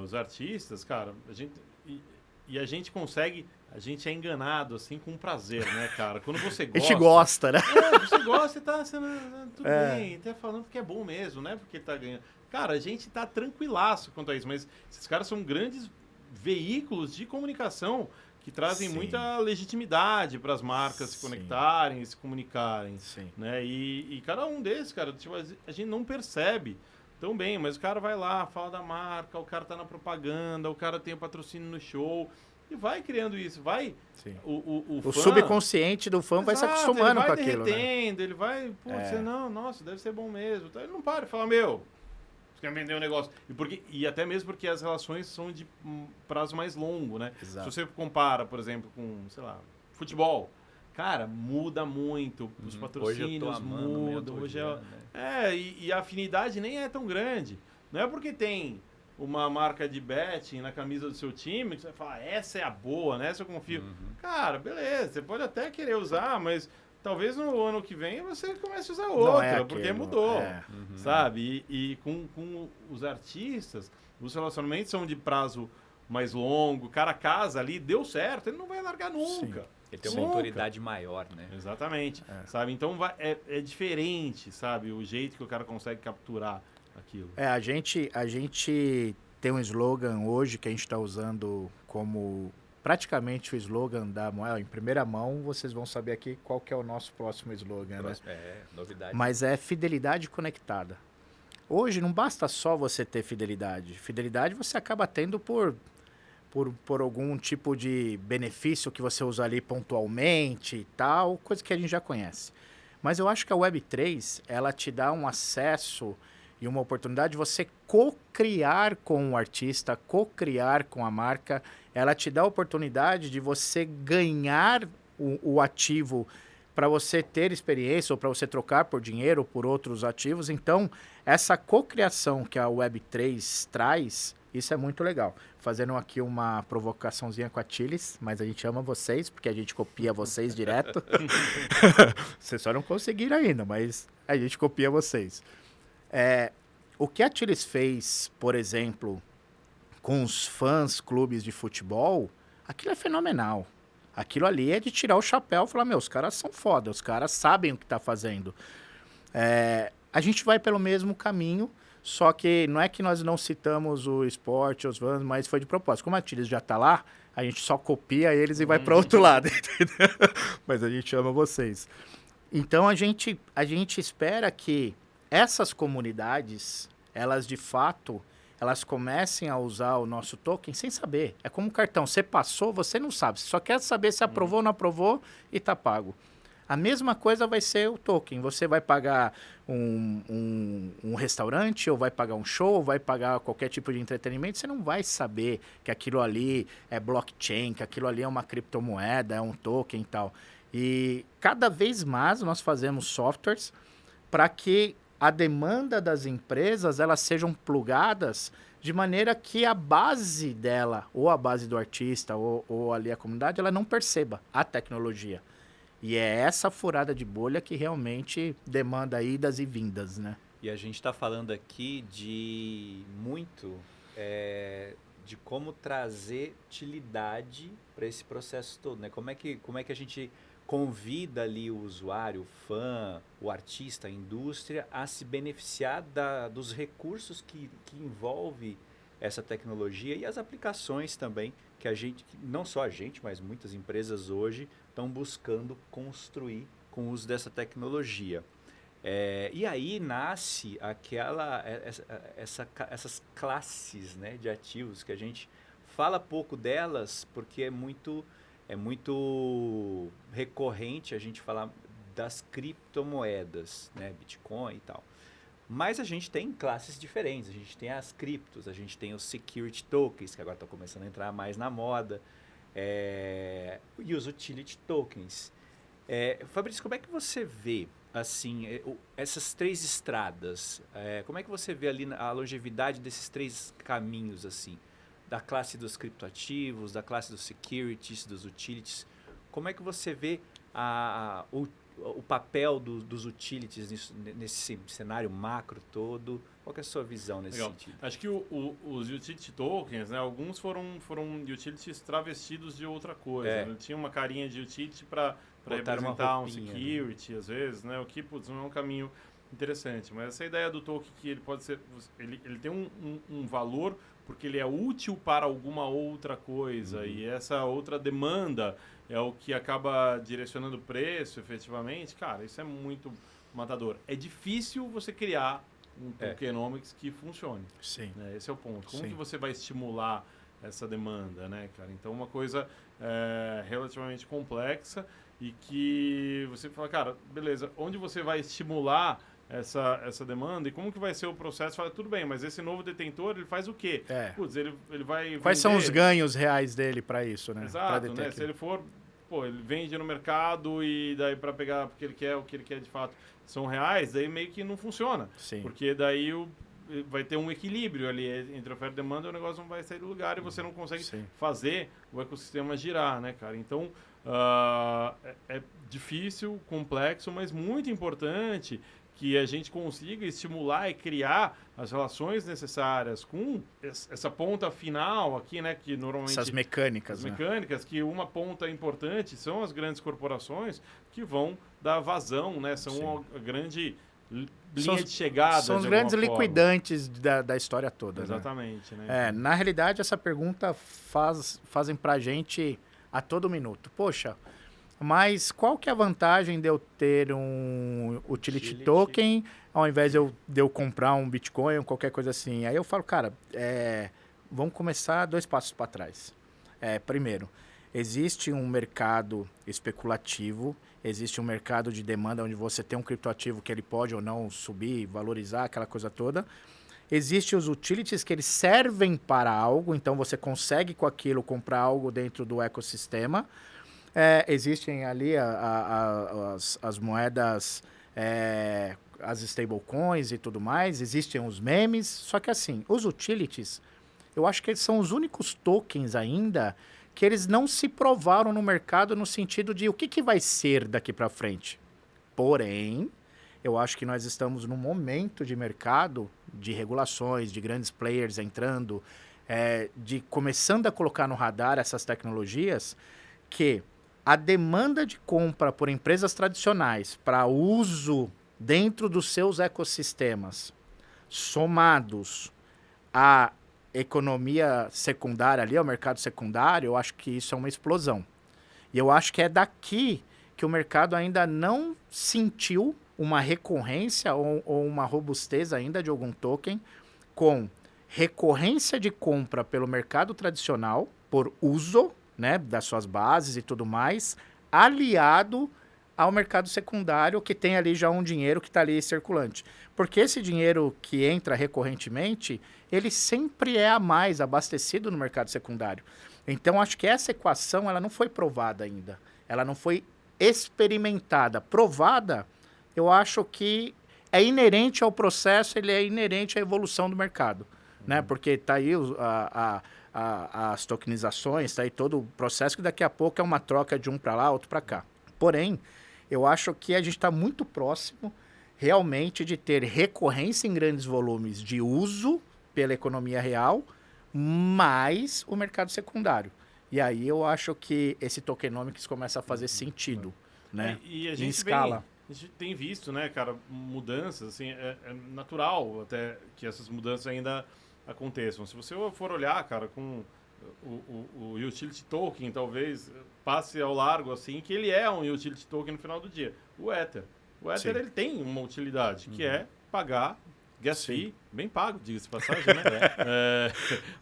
os artistas, cara, a gente consegue, a gente é enganado, assim, com prazer, né, cara? Quando você gosta... A gente gosta, né? Você gosta e tá sendo tudo bem, tá falando que é bom mesmo, né? Porque tá ganhando. Cara, a gente tá tranquilaço quanto a isso, mas esses caras são grandes veículos de comunicação que trazem Sim. muita legitimidade para as marcas se Sim. conectarem, se comunicarem. Sim. Né? E cada um desses, cara, tipo, a gente não percebe tão bem, mas o cara vai lá, fala da marca, o cara tá na propaganda, o cara tem o patrocínio no show, e vai criando isso, vai... Sim. O O fã, subconsciente do fã vai se exato, acostumando com ele vai aquilo, né? derretendo, ele vai, putz, não, nossa, deve ser bom mesmo. Então ele não para e fala, meu, você quer vender um negócio. E até mesmo porque as relações são de prazo mais longo, né? Exato. Se você compara, por exemplo, com, sei lá, futebol, cara, muda muito, os Hoje eu tô patrocínios amando, amanhã eu tô mudam, hoje odiando, né? e a afinidade nem é tão grande. Não é porque tem uma marca de betting na camisa do seu time que você vai falar, essa é a boa, né? Essa eu confio. Cara, beleza, você pode até querer usar, mas talvez no ano que vem você comece a usar outra, porque aquilo, mudou, é. sabe? E com os artistas, os relacionamentos são de prazo mais longo, cara casa ali, deu certo, ele não vai largar nunca. Sim. Ele tem uma Nunca. autoridade maior, né? Exatamente, sabe? Então é diferente, sabe? O jeito que o cara consegue capturar aquilo. A gente tem um slogan hoje que a gente está usando como praticamente o slogan da Moel. Em primeira mão, vocês vão saber aqui qual que é o nosso próximo slogan, né? Novidade. Mas é fidelidade conectada. Hoje não basta só você ter fidelidade. Fidelidade você acaba tendo por algum tipo de benefício que você usa ali pontualmente e tal, coisa que a gente já conhece. Mas eu acho que a Web3, ela te dá um acesso e uma oportunidade de você co-criar com o artista, co-criar com a marca. Ela te dá a oportunidade de você ganhar o ativo para você ter experiência ou para você trocar por dinheiro ou por outros ativos. Então, essa cocriação que a Web3 traz, isso é muito legal. Fazendo aqui uma provocaçãozinha com a Chilis, mas a gente ama vocês, porque a gente copia vocês direto. Vocês só não conseguiram ainda, mas a gente copia vocês. O que a Chilis fez, por exemplo, com os fãs clubes de futebol, aquilo é fenomenal. Aquilo ali é de tirar o chapéu e falar, os caras são foda, os caras sabem o que tá fazendo. A gente vai pelo mesmo caminho, só que não é que nós não citamos o esporte, os fãs, mas foi de propósito. Como a Chilis já tá lá, a gente só copia eles e vai para outro lado, entendeu? Mas a gente ama vocês. Então a gente espera que essas comunidades, elas de fato, elas comecem a usar o nosso token sem saber. É como um cartão, você passou, você não sabe, você só quer saber se aprovou ou não aprovou e tá pago. A mesma coisa vai ser o token. Você vai pagar um restaurante, ou vai pagar um show, ou vai pagar qualquer tipo de entretenimento, você não vai saber que aquilo ali é blockchain, que aquilo ali é uma criptomoeda, é um token e tal. E cada vez mais nós fazemos softwares para que a demanda das empresas elas sejam plugadas de maneira que a base dela, ou a base do artista, ou ali a comunidade, ela não perceba a tecnologia. E é essa furada de bolha que realmente demanda idas e vindas, né? E a gente está falando aqui de de como trazer utilidade para esse processo todo, né? Como é que a gente convida ali o usuário, o fã, o artista, a indústria a se beneficiar dos recursos que envolve essa tecnologia e as aplicações também que não só a gente, mas muitas empresas hoje estão buscando construir com o uso dessa tecnologia. E aí nasce essas classes, né, de ativos que a gente fala pouco delas porque é muito recorrente a gente falar das criptomoedas, né, Bitcoin e tal. Mas a gente tem classes diferentes, a gente tem as criptos, a gente tem os security tokens, que agora estão começando a entrar mais na moda, e os utility tokens. Fabrício, como é que você vê assim, essas três estradas? Como é que você vê ali a longevidade desses três caminhos, assim, da classe dos criptoativos, da classe dos securities, dos utilities? Como é que você vê o papel dos utilities nesse cenário macro todo? Qual que é a sua visão nesse sentido? Acho que os utility tokens, né, alguns foram utilities travestidos de outra coisa. Né? Tinha uma carinha de utility para representar um security, às vezes, né? O que não é um caminho interessante. Mas essa ideia do token que ele pode ser, ele tem um valor porque ele é útil para alguma outra coisa, e essa outra demanda é o que acaba direcionando o preço, efetivamente, cara, isso é muito matador. É difícil você criar um tokenomics que funcione. Sim. Né? Esse é o ponto. Como Sim. que você vai estimular essa demanda, né, cara? Então, uma coisa relativamente complexa e que você fala, cara, beleza, onde você vai estimular essa demanda e como que vai ser o processo? Fala, tudo bem, mas esse novo detentor, ele faz o quê? Putz, ele vai Quais são os ganhos reais dele para isso, né? Exato, né? Se ele for, ele vende no mercado e daí para pegar porque ele quer, o que ele quer de fato são reais, daí meio que não funciona. Sim. Porque daí vai ter um equilíbrio ali entre oferta e demanda, o negócio não vai sair do lugar e você não consegue fazer o ecossistema girar, né, cara? Então, é difícil, complexo, mas muito importante que a gente consiga estimular e criar as relações necessárias com essa ponta final aqui, né, que normalmente... Essas mecânicas, as mecânicas, que uma ponta importante são as grandes corporações que vão dar vazão, né, são a grande linha de chegada. São os grandes liquidantes da história toda. Exatamente. Né? Na realidade, essa pergunta fazem pra gente a todo minuto. Poxa, mas qual que é a vantagem de eu ter um utility token ao invés de eu comprar um Bitcoin ou qualquer coisa assim? Aí eu falo, cara, vamos começar 2 passos para trás. Primeiro, existe um mercado especulativo, existe um mercado de demanda onde você tem um criptoativo que ele pode ou não subir, valorizar, aquela coisa toda. Existem os utilities que eles servem para algo, então você consegue com aquilo comprar algo dentro do ecossistema. Existem ali as moedas, as stablecoins e tudo mais, existem os memes, só que assim, os utilities, eu acho que eles são os únicos tokens ainda que eles não se provaram no mercado no sentido de o que vai ser daqui para frente. Porém, eu acho que nós estamos num momento de mercado, de regulações, de grandes players entrando, de começando a colocar no radar essas tecnologias, que a demanda de compra por empresas tradicionais para uso dentro dos seus ecossistemas, somados à economia secundária ali, ao mercado secundário, eu acho que isso é uma explosão. E eu acho que é daqui que o mercado ainda não sentiu uma recorrência ou uma robustez ainda de algum token com recorrência de compra pelo mercado tradicional, por uso, né, das suas bases e tudo mais, aliado ao mercado secundário que tem ali já um dinheiro que está ali circulante. Porque esse dinheiro que entra recorrentemente, ele sempre é a mais abastecido no mercado secundário. Então, acho que essa equação ela não foi provada ainda. Ela não foi experimentada. Provada, eu acho que é inerente ao processo, ele é inerente à evolução do mercado. Né? Porque está aí as tokenizações, está aí todo o processo que daqui a pouco é uma troca de um para lá, outro para cá. Porém, eu acho que a gente está muito próximo realmente de ter recorrência em grandes volumes de uso pela economia real, mais o mercado secundário. E aí eu acho que esse tokenomics começa a fazer sentido, né? E a em gente escala. A gente tem visto, né, cara, mudanças, assim, é natural até que essas mudanças ainda aconteçam. Se você for olhar, cara, com o utility token, talvez passe ao largo, assim, que ele é um utility token no final do dia. O Ether. O Ether, ele tem uma utilidade, que é pagar gas fee, bem pago, diga-se de passagem, né?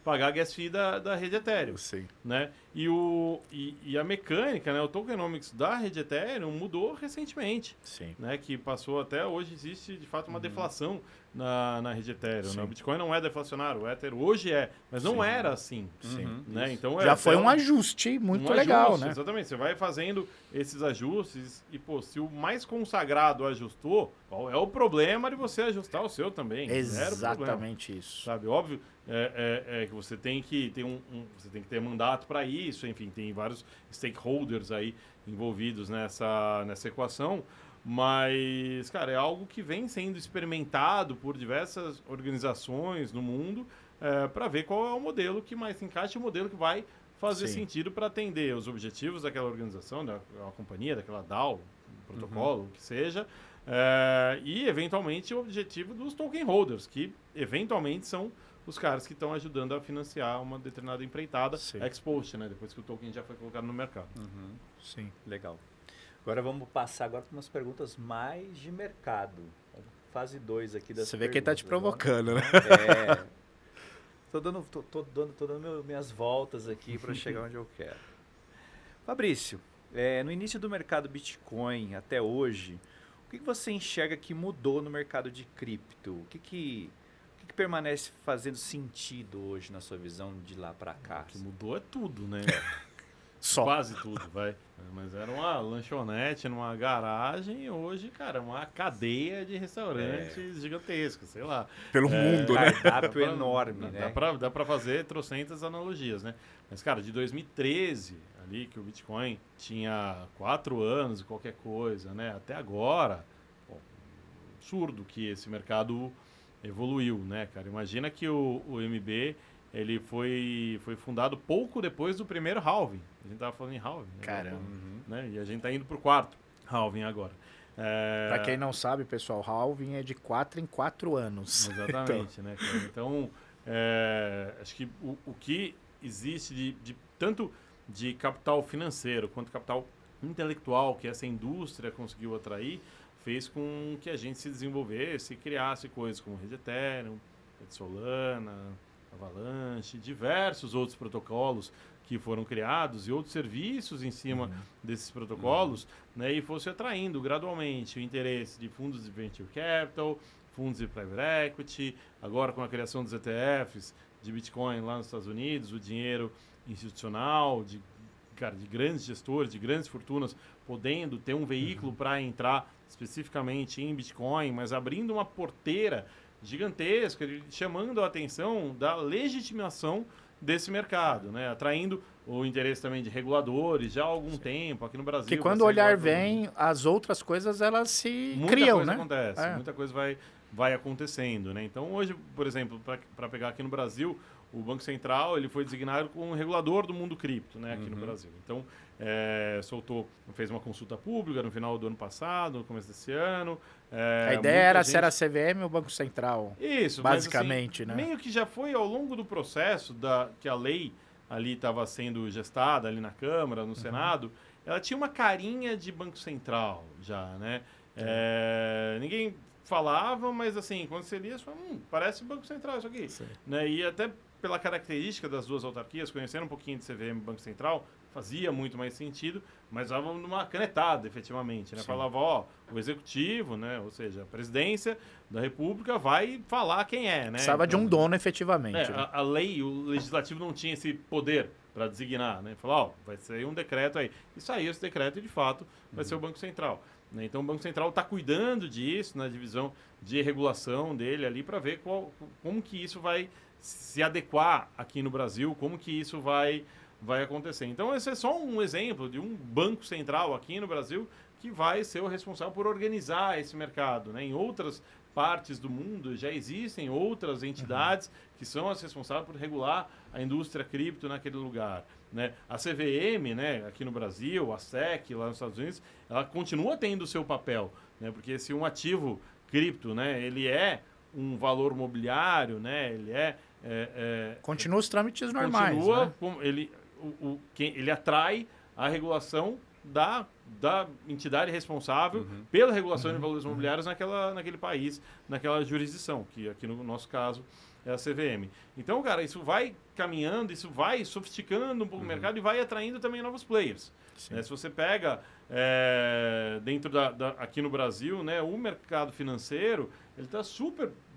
Pagar a gas fee da rede Ethereum. Sim. Né? E a mecânica, né? O tokenomics da rede Ethereum mudou recentemente. Sim. Né? Que passou até hoje, existe de fato uma deflação na rede Ethereum. Né? O Bitcoin não é deflacionário, o Ether hoje mas não era assim. Sim. Né? Então, já foi um ajuste muito legal, né? Exatamente, você vai fazendo esses ajustes e, pô, se o mais consagrado ajustou, qual é o problema de você ajustar o seu também? Exatamente isso. Sabe, óbvio que você tem que ter você tem que ter mandato para isso, enfim, tem vários stakeholders aí envolvidos nessa equação, mas, cara, é algo que vem sendo experimentado por diversas organizações no mundo para ver qual é o modelo que mais se encaixa, o modelo que vai fazer sentido para atender os objetivos daquela organização, daquela companhia, daquela DAO, protocolo, o que seja, e, eventualmente, o objetivo dos token holders, que, eventualmente, são os caras que estão ajudando a financiar uma determinada empreitada, Sim. ex-post, né? Depois que o token já foi colocado no mercado. Sim. Legal. Agora vamos passar agora para umas perguntas mais de mercado. Fase 2 aqui das Você vê quem tá te perguntas, ó. provocando, né? É. Tô dando minhas voltas aqui para chegar onde eu quero. Fabrício, no início do mercado Bitcoin até hoje, o que você enxerga que mudou no mercado de cripto? O que permanece fazendo sentido hoje na sua visão de lá para cá? O que mudou é tudo, né? Só. Quase tudo, vai. Mas era uma lanchonete numa garagem e hoje, cara, é uma cadeia de restaurantes gigantesca, sei lá. Pelo mundo, né? Cardápio enorme, né? Dá pra fazer trocentas analogias, né? Mas, cara, de 2013, ali que o Bitcoin tinha 4 anos e qualquer coisa, né? Até agora, pô, absurdo que esse mercado evoluiu, né, cara? Imagina que o MB, ele foi fundado pouco depois do primeiro halving. A gente tava falando em halving, né? Caramba. Né? E a gente tá indo pro quarto halving agora. Pra quem não sabe, pessoal, halving é de 4 em 4 anos. Exatamente, né, cara? Então, acho que o que existe tanto de capital financeiro quanto capital intelectual que essa indústria conseguiu atrair, fez com que a gente se desenvolvesse e criasse coisas como Rede Ethereum, Rede Solana, Avalanche, diversos outros protocolos que foram criados e outros serviços em cima desses protocolos, né, e fosse atraindo gradualmente o interesse de fundos de venture capital, fundos de private equity, agora com a criação dos ETFs de Bitcoin lá nos Estados Unidos, o dinheiro institucional de grandes gestores, de grandes fortunas, podendo ter um veículo para entrar especificamente em Bitcoin, mas abrindo uma porteira gigantesca, chamando a atenção da legitimação desse mercado, né? Atraindo o interesse também de reguladores já há algum tempo aqui no Brasil. Que quando o olhar vem, as outras coisas elas se criam, muita coisa né? acontece, muita coisa vai acontecendo, né? Então hoje, por exemplo, para pegar aqui no Brasil, o Banco Central ele foi designado como regulador do mundo cripto, né, aqui no Brasil. Então, fez uma consulta pública no final do ano passado, no começo desse ano. A ideia era se era a CVM ou o Banco Central. Isso, basicamente, mas, assim, né? meio que já foi ao longo do processo que a lei ali estava sendo gestada ali na Câmara, no Senado, ela tinha uma carinha de Banco Central já, né? Ninguém falava, mas assim, quando você lia, você fala, parece Banco Central isso aqui. Né? E até pela característica das duas autarquias, conhecendo um pouquinho de CVM e Banco Central, fazia muito mais sentido, mas dava numa canetada, efetivamente. Né? Falava, o executivo, né? Ou seja, a presidência da República vai falar quem é. Né? Precisava de um dono, efetivamente. Né? A lei, o legislativo não tinha esse poder para designar. Né? Falar, vai sair um decreto aí. E saiu esse decreto e, de fato, vai ser o Banco Central. Né? Então, o Banco Central está cuidando disso, na divisão de regulação dele ali, para ver como que isso vai se adequar aqui no Brasil, como que isso vai acontecer. Então, esse é só um exemplo de um banco central aqui no Brasil que vai ser o responsável por organizar esse mercado. Né? Em outras partes do mundo já existem outras entidades que são as responsáveis por regular a indústria cripto naquele lugar. Né? A CVM, né, aqui no Brasil, a SEC lá nos Estados Unidos, ela continua tendo o seu papel, né? Porque se um ativo cripto, né, ele é um valor mobiliário, né, ele continua os trâmites normais. Continua, né? Ele atrai a regulação da entidade responsável pela regulação de valores mobiliários naquele país, naquela jurisdição, que aqui no nosso caso é a CVM. Então, cara, isso vai caminhando, isso vai sofisticando um pouco o mercado e vai atraindo também novos players. Né? Se você pega dentro aqui no Brasil, né, o mercado financeiro, ele está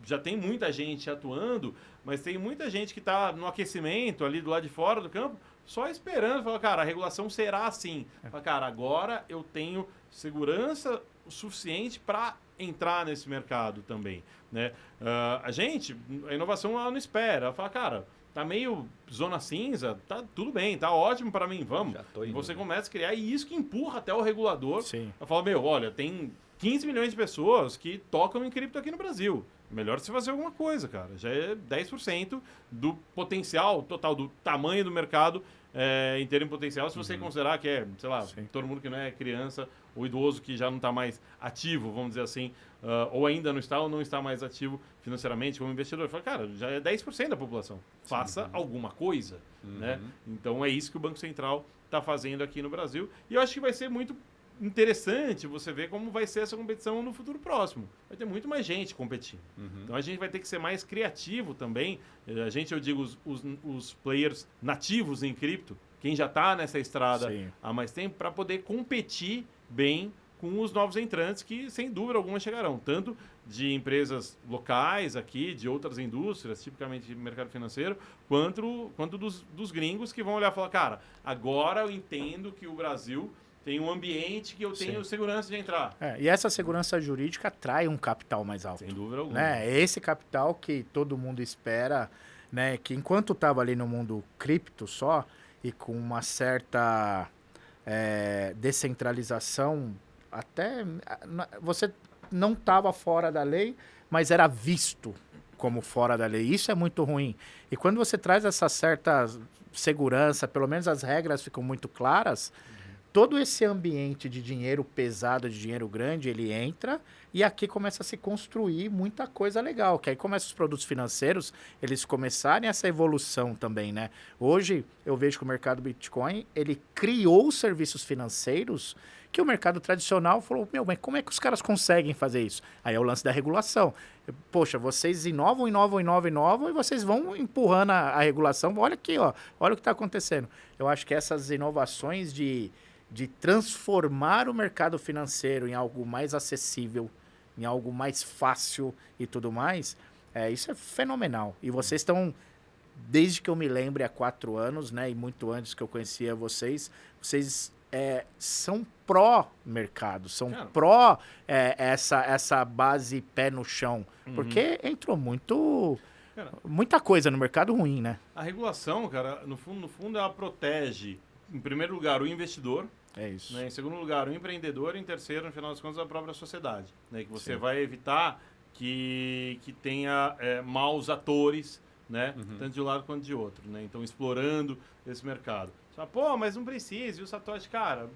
já tem muita gente atuando, mas tem muita gente que está no aquecimento ali do lado de fora do campo, só esperando, fala, cara, a regulação será assim. Fala, cara, agora eu tenho segurança o suficiente para entrar nesse mercado também, né? A inovação ela não espera, ela fala, cara, tá meio zona cinza, tá tudo bem, tá ótimo para mim, vamos. E você começa a criar, e isso que empurra até o regulador. Ela fala, olha, tem 15 milhões de pessoas que tocam em cripto aqui no Brasil. melhor você fazer alguma coisa, cara. Já é 10% do potencial total, do tamanho do mercado inteiro em potencial, se você considerar que é, sei lá, todo mundo que não é criança, o idoso que já não está mais ativo, vamos dizer assim, ou ainda não está ou não está mais ativo financeiramente como investidor. Fala, cara, já é 10% da população. Faça alguma coisa, né? Então é isso que o Banco Central está fazendo aqui no Brasil. E eu acho que vai ser muito interessante você ver como vai ser essa competição no futuro próximo. Vai ter muito mais gente competindo. Então a gente vai ter que ser mais criativo também. A gente, eu digo, os players nativos em cripto, quem já está nessa estrada há mais tempo, para poder competir bem com os novos entrantes que, sem dúvida alguma, chegarão. Tanto de empresas locais aqui, de outras indústrias, tipicamente de mercado financeiro, quanto dos gringos que vão olhar e falar, cara, agora eu entendo que o Brasil tem um ambiente que eu tenho segurança de entrar. E essa segurança jurídica atrai um capital mais alto. Sem dúvida alguma. Né? É esse capital que todo mundo espera, né? Que enquanto estava ali no mundo cripto só, e com uma certa descentralização, até você não estava fora da lei, mas era visto como fora da lei. Isso é muito ruim. E quando você traz essa certa segurança, pelo menos as regras ficam muito claras, todo esse ambiente de dinheiro pesado, de dinheiro grande, ele entra e aqui começa a se construir muita coisa legal, que aí começa os produtos financeiros, eles começarem essa evolução também, né? Hoje, eu vejo que o mercado Bitcoin, ele criou serviços financeiros que o mercado tradicional falou, mas como é que os caras conseguem fazer isso? Aí é o lance da regulação. Poxa, vocês inovam e vocês vão empurrando a regulação. Olha aqui, ó, olha o que está acontecendo. Eu acho que essas inovações de transformar o mercado financeiro em algo mais acessível, em algo mais fácil e tudo mais, isso é fenomenal. E vocês estão, desde que eu me lembre, há 4 anos, né, e muito antes que eu conhecia vocês são pró-mercado, são pró essa base pé no chão, porque entrou muita coisa no mercado ruim, né? A regulação, cara, no fundo ela protege, em primeiro lugar, o investidor. É isso. Né? Em segundo lugar, o empreendedor. E em terceiro, no final das contas, a própria sociedade. Né? Que você vai evitar que tenha maus atores, né? Tanto de um lado quanto de outro. Né? Então, explorando esse mercado. Você fala, pô, mas não precisa. E o Satoshi, cara,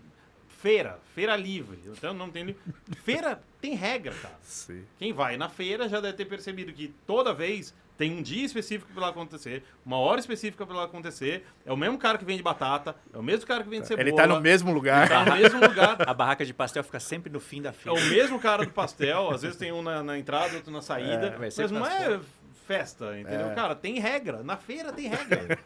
feira livre. Então, não tem... Feira tem regra, cara. Sim. Quem vai na feira já deve ter percebido que toda vez... Tem um dia específico para lá acontecer, uma hora específica para lá acontecer. É o mesmo cara que vende batata, é o mesmo cara que vende cebola. Ele tá no mesmo lugar. Ele tá no mesmo lugar. A barraca de pastel fica sempre no fim da É fila. o mesmo cara do pastel, às vezes tem um na entrada, outro na saída. Mas não é festa, entendeu? Cara, tem regra. Na feira tem regra.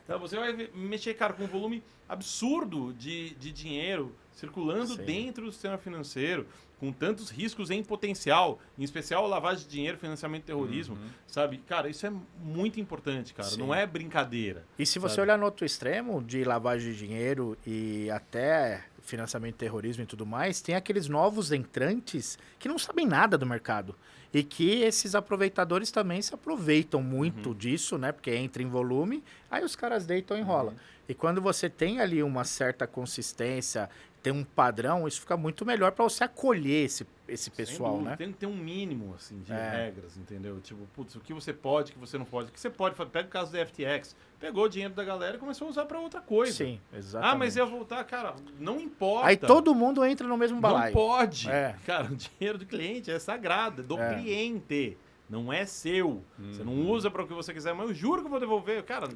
Então você vai mexer, cara, com um volume absurdo de dinheiro circulando dentro do sistema financeiro, com tantos riscos em potencial, em especial lavagem de dinheiro, financiamento de terrorismo, sabe? Cara, isso é muito importante, cara. Não é brincadeira. E se você olhar no outro extremo, de lavagem de dinheiro e até financiamento de terrorismo e tudo mais, tem aqueles novos entrantes que não sabem nada do mercado. E que esses aproveitadores também se aproveitam muito disso, né? Porque entra em volume, aí os caras deitam e enrolam. E quando você tem ali uma certa consistência, tem um padrão, isso fica muito melhor para você acolher esse pessoal, né? Tem que ter um mínimo, assim, de regras, entendeu? Tipo, putz, o que você pode, o que você não pode. O que você pode fazer? Pega o caso da FTX. Pegou o dinheiro da galera e começou a usar para outra coisa. Sim, exatamente. Ah, mas ia voltar, cara, não importa. Aí todo mundo entra no mesmo balaio. Não pode. Cara, o dinheiro do cliente é sagrado, é do cliente. Não é seu. Você não usa para o que você quiser, mas eu juro que eu vou devolver. Cara...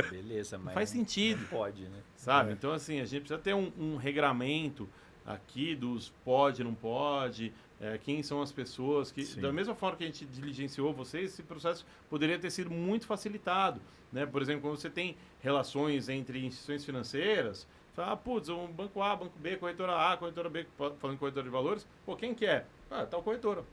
Beleza, mas faz sentido. Não pode, né? Sabe? Então, assim, a gente precisa ter um regramento aqui dos pode, não pode, quem são as pessoas que... Da mesma forma que a gente diligenciou vocês, esse processo poderia ter sido muito facilitado. Né? Por exemplo, quando você tem relações entre instituições financeiras, fala, putz, um banco A, banco B, corretora A, corretora B, falando em corretora de valores, pô, quem que é? Tal corretora.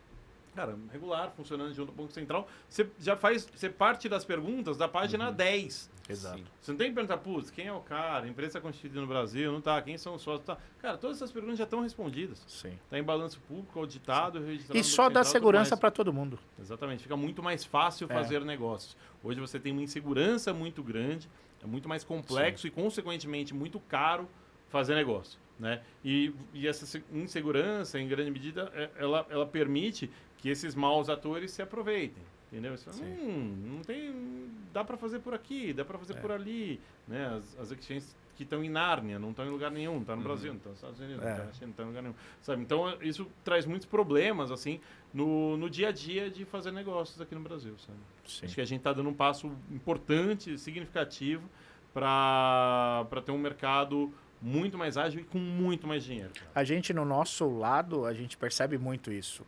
Cara, regular, funcionando junto com o Banco Central. Você parte das perguntas da página 10. Exato. Você não tem que perguntar, putz, quem é o cara? A empresa constituída no Brasil, não tá? Quem são os sócios? Tá? Cara, todas essas perguntas já estão respondidas. Sim. Tá em balanço público, auditado, registrado. E só dá segurança para todo mundo. Exatamente. Fica muito mais fácil fazer negócios. Hoje você tem uma insegurança muito grande, é muito mais complexo e, consequentemente, muito caro fazer negócio. Né? E essa insegurança, em grande medida, ela permite que esses maus atores se aproveitem. Entendeu? Você fala, não tem... Dá para fazer por aqui, dá para fazer por ali. Né? As exchanges que estão em Nárnia, não estão em lugar nenhum, estão no Brasil, não estão nos Estados Unidos, não estão na China, não estão em lugar nenhum. Sabe? Então, isso traz muitos problemas, assim, no dia a dia de fazer negócios aqui no Brasil, sabe? Sim. Acho que a gente está dando um passo importante, significativo, para ter um mercado muito mais ágil e com muito mais dinheiro. Cara. A gente, no nosso lado, a gente percebe muito isso.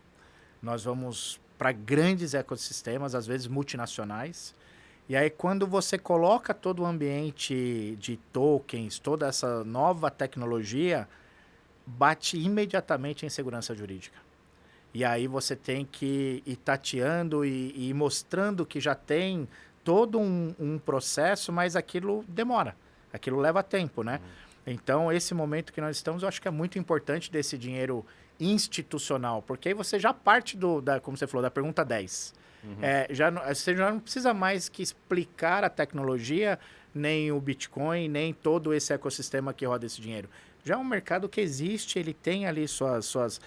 Nós vamos para grandes ecossistemas, às vezes multinacionais, e aí quando você coloca todo o ambiente de tokens, toda essa nova tecnologia, bate imediatamente em segurança jurídica. E aí você tem que ir tateando e mostrando que já tem todo um processo, mas aquilo demora, aquilo leva tempo, né? Então, esse momento que nós estamos, eu acho que é muito importante desse dinheiro institucional, porque aí você já parte como você falou, da pergunta 10. Você já não precisa mais que explicar a tecnologia, nem o Bitcoin, nem todo esse ecossistema que roda esse dinheiro. Já é um mercado que existe, ele tem ali suas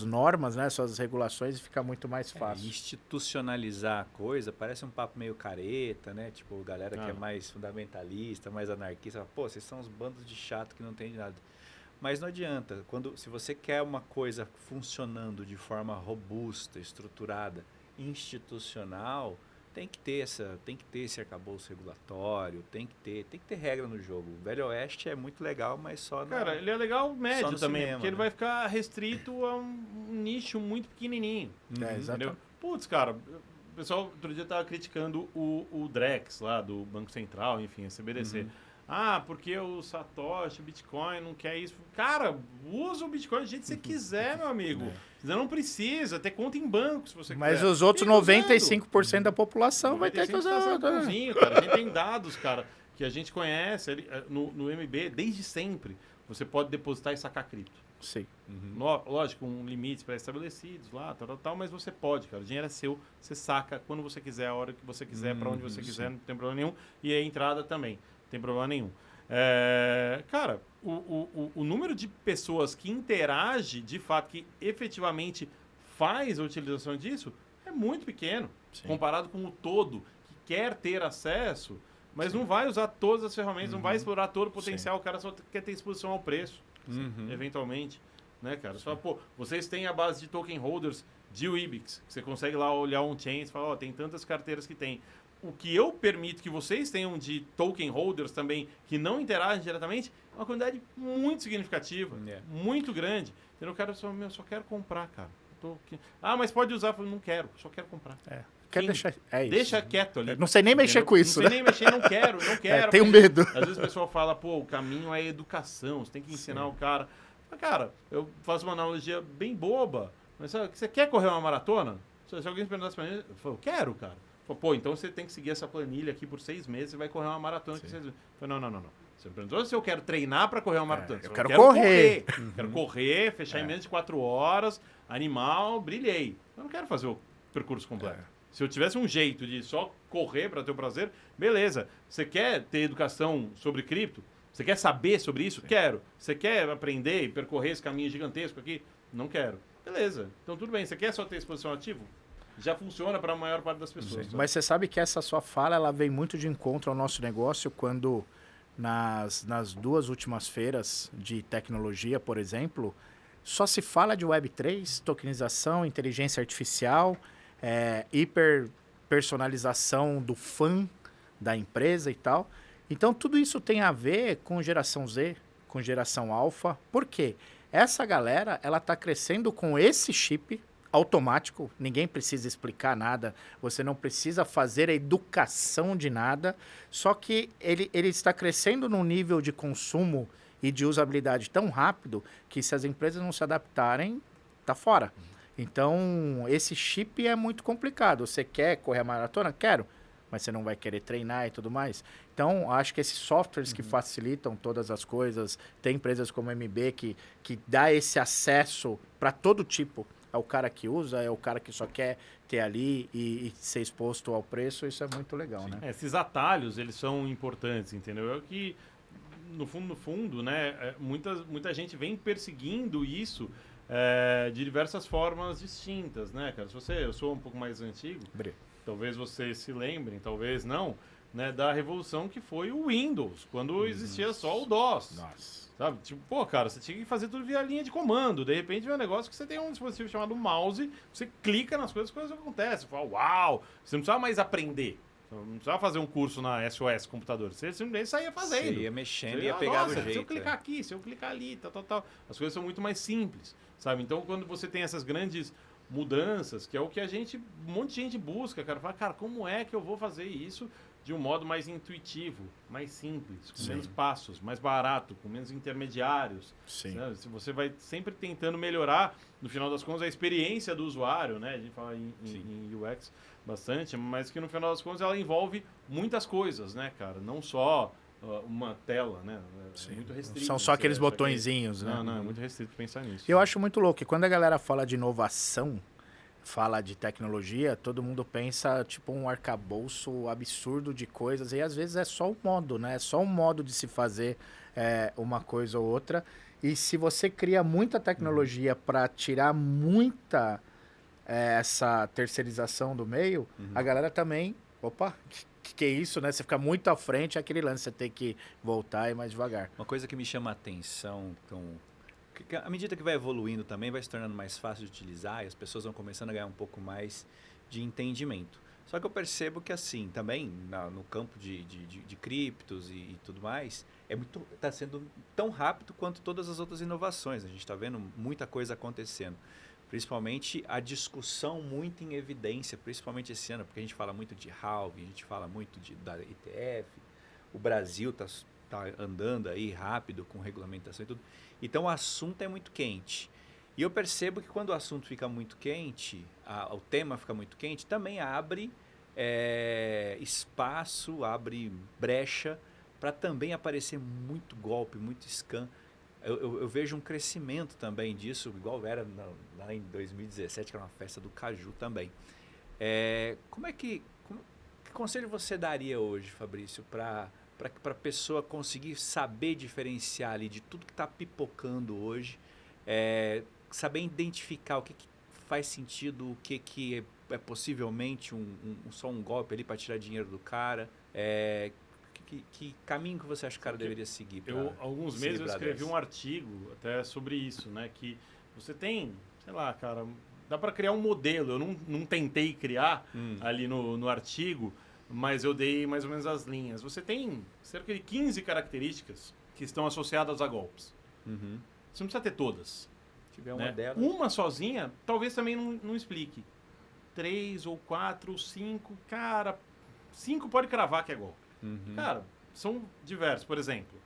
normas, né, suas regulações, e fica muito mais fácil. Institucionalizar a coisa parece um papo meio careta, né? Tipo, galera que é mais fundamentalista, mais anarquista, fala, pô, vocês são uns bandos de chato que não tem de nada. Mas não adianta. Se você quer uma coisa funcionando de forma robusta, estruturada, institucional, tem que ter esse arcabouço regulatório, tem que ter regra no jogo. O Velho Oeste é muito legal, mas só Cara, ele é legal médio também, cinema, porque ele vai ficar restrito a um nicho muito pequenininho. Exatamente. Putz, cara, o pessoal outro dia tava criticando o Drex lá do Banco Central, enfim, a CBDC. Ah, porque o Satoshi, o Bitcoin não quer isso. Cara, usa o Bitcoin do jeito que você quiser, meu amigo. Você não precisa ter conta em banco, se você quiser. Mas os outros 95% da população vai ter que usar. Cara. A gente tem dados, cara, que a gente conhece no MB desde sempre. Você pode depositar e sacar cripto. Sim. Lógico, com limites pré-estabelecidos lá, tal, mas você pode, cara. O dinheiro é seu, você saca quando você quiser, a hora que você quiser, para onde você quiser, não tem problema nenhum. E a entrada também. Não tem problema nenhum. Cara, o número de pessoas que interage, de fato, que efetivamente faz a utilização disso, é muito pequeno. Sim. Comparado com o todo, que quer ter acesso, mas não vai usar todas as ferramentas, não vai explorar todo o potencial. Sim. O cara só quer ter exposição ao preço, eventualmente. Né, cara? Só, pô, vocês têm a base de token holders de Wibix, que você consegue lá olhar on-chain e falar, tem tantas carteiras que tem. O que eu permito que vocês tenham de token holders também, que não interagem diretamente, é uma quantidade muito significativa, muito grande. Então, o cara só quero comprar, cara. Mas pode usar. Eu falei, não quero, só quero comprar. Quer deixar, isso. Deixa quieto ali. Não sei nem mexer com isso. Não sei nem mexer, não quero. Tenho medo. Às vezes o pessoal fala, o caminho é educação, você tem que ensinar o cara. Mas, cara, eu faço uma analogia bem boba. Mas sabe, você quer correr uma maratona? Se alguém perguntasse pra mim, eu falo, eu quero, cara. Então você tem que seguir essa planilha aqui por 6 meses e vai correr uma maratona. Que eu falei, não. Você me perguntou se eu quero treinar para correr uma maratona. Eu quero correr. Quero correr, fechar em menos de 4 horas, animal, brilhei. Eu não quero fazer o percurso completo. Se eu tivesse um jeito de só correr para ter o prazer, beleza. Você quer ter educação sobre cripto? Você quer saber sobre isso? Quero. Você quer aprender e percorrer esse caminho gigantesco aqui? Não quero. Beleza. Então tudo bem. Você quer só ter exposição ativa? Já funciona para a maior parte das pessoas. Mas você sabe que essa sua fala, ela vem muito de encontro ao nosso negócio quando nas 2 últimas feiras de tecnologia, por exemplo, só se fala de Web3, tokenização, inteligência artificial, hiperpersonalização do fã da empresa e tal. Então, tudo isso tem a ver com geração Z, com geração alfa. Por quê? Essa galera, ela está crescendo com esse chip automático, ninguém precisa explicar nada, você não precisa fazer a educação de nada, só que ele está crescendo num nível de consumo e de usabilidade tão rápido que se as empresas não se adaptarem, tá fora. Então, esse chip é muito complicado. Você quer correr a maratona? Quero. Mas você não vai querer treinar e tudo mais. Então, acho que esses softwares que facilitam todas as coisas, tem empresas como a MB que dá esse acesso para todo tipo. É o cara que usa, é o cara que só quer ter ali e ser exposto ao preço, isso é muito legal, né? Esses atalhos, eles são importantes, entendeu? É que, no fundo, né, muita gente vem perseguindo isso de diversas formas distintas, né, cara? Eu sou um pouco mais antigo, talvez vocês se lembrem, talvez não, né, da revolução que foi o Windows, quando existia só o DOS. Nossa. Sabe? Tipo, pô, cara, você tinha que fazer tudo via linha de comando. De repente vem um negócio que você tem um dispositivo chamado mouse, você clica nas coisas, as coisas acontecem. Você fala, uau! Você não precisava mais aprender. Você não precisava fazer um curso na SOS computador. Você simplesmente saía fazendo. Você ia mexendo Você e ia pegar do nossa, jeito. se eu clicar aqui, se eu clicar ali, tal. As coisas são muito mais simples, sabe? Então, quando você tem essas grandes mudanças, que é o que um monte de gente busca, cara, fala, cara, como é que eu vou fazer isso de um modo mais intuitivo, mais simples, com menos passos, mais barato, com menos intermediários. Sabe? Se você vai sempre tentando melhorar, no final das contas, a experiência do usuário, né? A gente fala em UX bastante, mas que no final das contas ela envolve muitas coisas, né, cara? Não só uma tela, né? É muito restrito. São só aqueles botõezinhos, né? Não, é muito restrito pensar nisso. Eu acho muito louco que quando a galera fala de inovação, fala de tecnologia, todo mundo pensa tipo um arcabouço absurdo de coisas e às vezes é só um modo, né? É só um modo de se fazer uma coisa ou outra. E se você cria muita tecnologia para tirar muita essa terceirização do meio, a galera também, opa, que é isso, né? Você fica muito à frente, é aquele lance, você tem que voltar e ir mais devagar. Uma coisa que me chama a atenção, então, que à medida que vai evoluindo também, vai se tornando mais fácil de utilizar e as pessoas vão começando a ganhar um pouco mais de entendimento. Só que eu percebo que assim, também no campo de criptos e tudo mais, está sendo tão rápido quanto todas as outras inovações. A gente está vendo muita coisa acontecendo. Principalmente a discussão muito em evidência, principalmente esse ano, porque a gente fala muito de halving, a gente fala muito da ETF, o Brasil está andando aí rápido com regulamentação e tudo. Então o assunto é muito quente. E eu percebo que quando o assunto fica muito quente, o tema fica muito quente, também abre espaço, abre brecha para também aparecer muito golpe, muito scam. Eu vejo um crescimento também disso, igual era lá em 2017, que era uma festa do Caju também. Que conselho você daria hoje, Fabrício, para a pessoa conseguir saber diferenciar ali de tudo que está pipocando hoje, saber identificar o que faz sentido, o que é possivelmente só um golpe ali para tirar dinheiro do cara? Que caminho que você acha que o cara deveria seguir? Alguns meses eu escrevi um artigo até sobre isso, né? Que você tem, sei lá, cara, dá para criar um modelo. Eu não tentei criar ali no artigo, mas eu dei mais ou menos as linhas. Você tem cerca de 15 características que estão associadas a golpes. Uhum. Você não precisa ter todas. Se tiver uma delas. Uma sozinha, talvez também não explique. 3 ou 4 ou 5, cara, 5 pode cravar que é golpe. Uhum. Cara, são diversos. Por exemplo,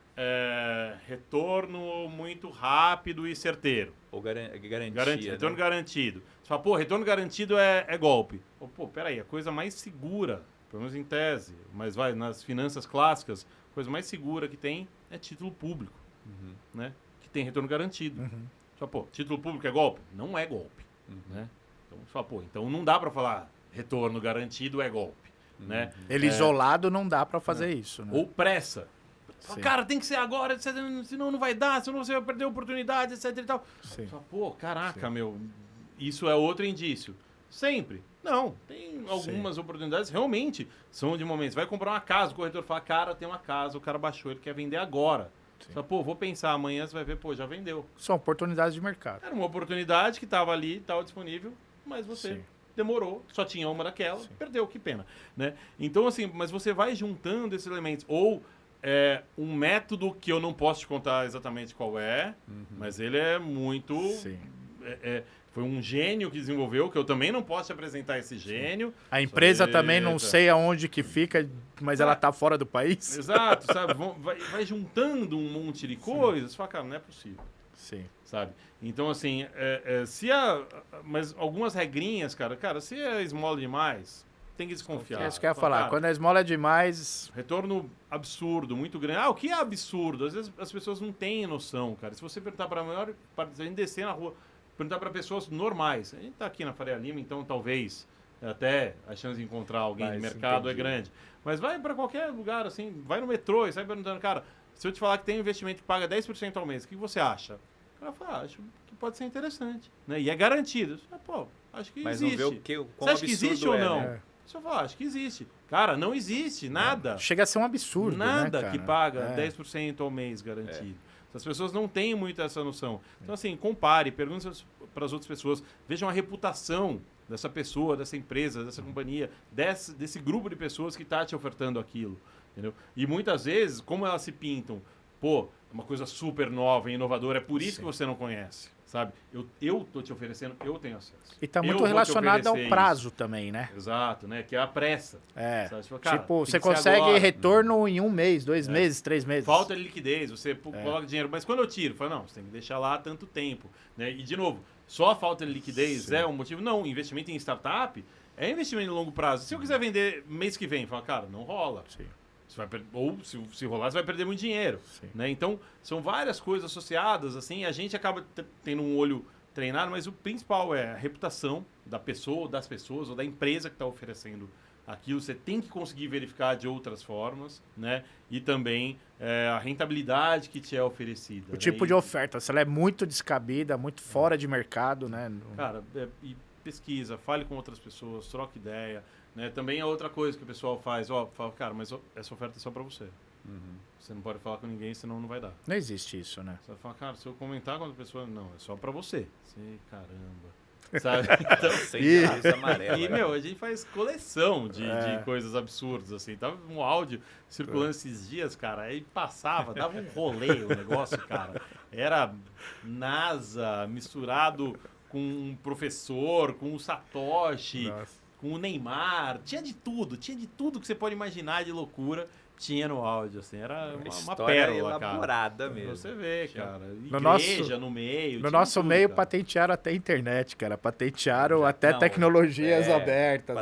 retorno muito rápido e certeiro. Ou garantia. Retorno garantido. Você fala, pô, retorno garantido é golpe. Pô, peraí, a coisa mais segura, pelo menos em tese, mas vai, nas finanças clássicas, a coisa mais segura que tem é título público, né? Que tem retorno garantido. Você fala, pô, título público é golpe? Não é golpe, né? Então você fala, pô, então não dá pra falar retorno garantido é golpe. Né? Ele isolado não dá para fazer isso. Né? Ou pressa. Cara, tem que ser agora, senão não vai dar, senão você vai perder a oportunidade, etc e tal. Pô, caraca, meu, isso é outro indício. Sempre. Não, tem algumas oportunidades, realmente, são de momentos. Vai comprar uma casa, o corretor fala, cara, tem uma casa, o cara baixou, ele quer vender agora. Fala, pô, vou pensar, amanhã você vai ver, pô, já vendeu. São oportunidades de mercado. Era uma oportunidade que estava ali, estava disponível, mas você... demorou, só tinha uma daquela, perdeu, que pena, né? Então, assim, mas você vai juntando esses elementos, ou um método que eu não posso te contar exatamente qual mas ele é muito... foi um gênio que desenvolveu, que eu também não posso te apresentar esse gênio. A empresa também não sei aonde que fica, mas ela tá fora do país. Exato, sabe? Vai juntando um monte de coisas, você fala, cara, não é possível. Sim. Sabe? Então, assim, mas algumas regrinhas, cara, se é esmola demais, tem que desconfiar. É isso que eu ia falar. Quando a esmola é demais... Retorno absurdo, muito grande. O que é absurdo? Às vezes as pessoas não têm noção, cara. Se você perguntar para a maior parte, se a gente descer na rua, perguntar para pessoas normais, a gente tá aqui na Faria Lima, então talvez até a chance de encontrar alguém no mercado é grande. Mas vai para qualquer lugar, assim, vai no metrô e sai perguntando, cara, se eu te falar que tem um investimento que paga 10% ao mês, o que você acha? cara fala, acho que pode ser interessante. Né? E é garantido. Pô, acho que Mas existe. não vê o que, o Você quão acha que absurdo existe ou é, não? né? Você fala, acho que existe. Cara, não existe nada. Chega a ser um absurdo, Nada né, que cara? paga 10% ao mês garantido. As pessoas não têm muito essa noção. Então, assim, compare, pergunte para as outras pessoas, vejam a reputação dessa pessoa, dessa empresa, dessa companhia, desse grupo de pessoas que está te ofertando aquilo. Entendeu? E muitas vezes, como elas se pintam, pô, uma coisa super nova e inovadora, é por isso que você não conhece. Sabe? Eu tô te oferecendo, eu tenho acesso. E tá Eu muito vou te relacionado ao oferecer prazo isso. também, né? Exato, né? Que é a pressa. É. Sabe? Você fala, cara, Tipo, tem você que ser consegue agora. retorno em 1 mês, 2 meses, 3 meses. Falta de liquidez, você coloca dinheiro. Mas quando eu tiro, fala, não, você tem que deixar lá tanto tempo. Né? E, de novo, só a falta de liquidez é um motivo? Não, investimento em startup é investimento em longo prazo. Se eu quiser vender mês que vem, fala, cara, não rola. Sim. Você vai ou se rolar, você vai perder muito dinheiro. Né? Então, são várias coisas associadas, assim, a gente acaba tendo um olho treinado, mas o principal é a reputação da pessoa, das pessoas, ou da empresa que está oferecendo aquilo. Você tem que conseguir verificar de outras formas, né? E também a rentabilidade que te é oferecida. O tipo de oferta, se ela é muito descabida, muito fora de mercado, né? Cara, e pesquisa, fale com outras pessoas, troque ideia. Né? Também é outra coisa que o pessoal faz. Fala, cara, mas essa oferta é só para você. Você não pode falar com ninguém, senão não vai dar. Não existe isso, né? Você vai falar, cara, se eu comentar com outra pessoa, não, é só pra você. Caramba. Sabe? Então, Sem camisa amarela. e, meu, a gente faz coleção de coisas absurdas, assim. Tava um áudio circulando esses dias, cara, aí passava, dava um rolê o negócio, cara. Era NASA misturado com um professor, com o Satoshi, com o Neymar. Tinha de tudo que você pode imaginar de loucura. Tinha no áudio, assim, era uma pérola, elaborada cara. mesmo. Você vê, cara. No Igreja no meio. No nosso tudo, meio, cara. patentearam até a internet, cara. Patentearam até tecnologias abertas,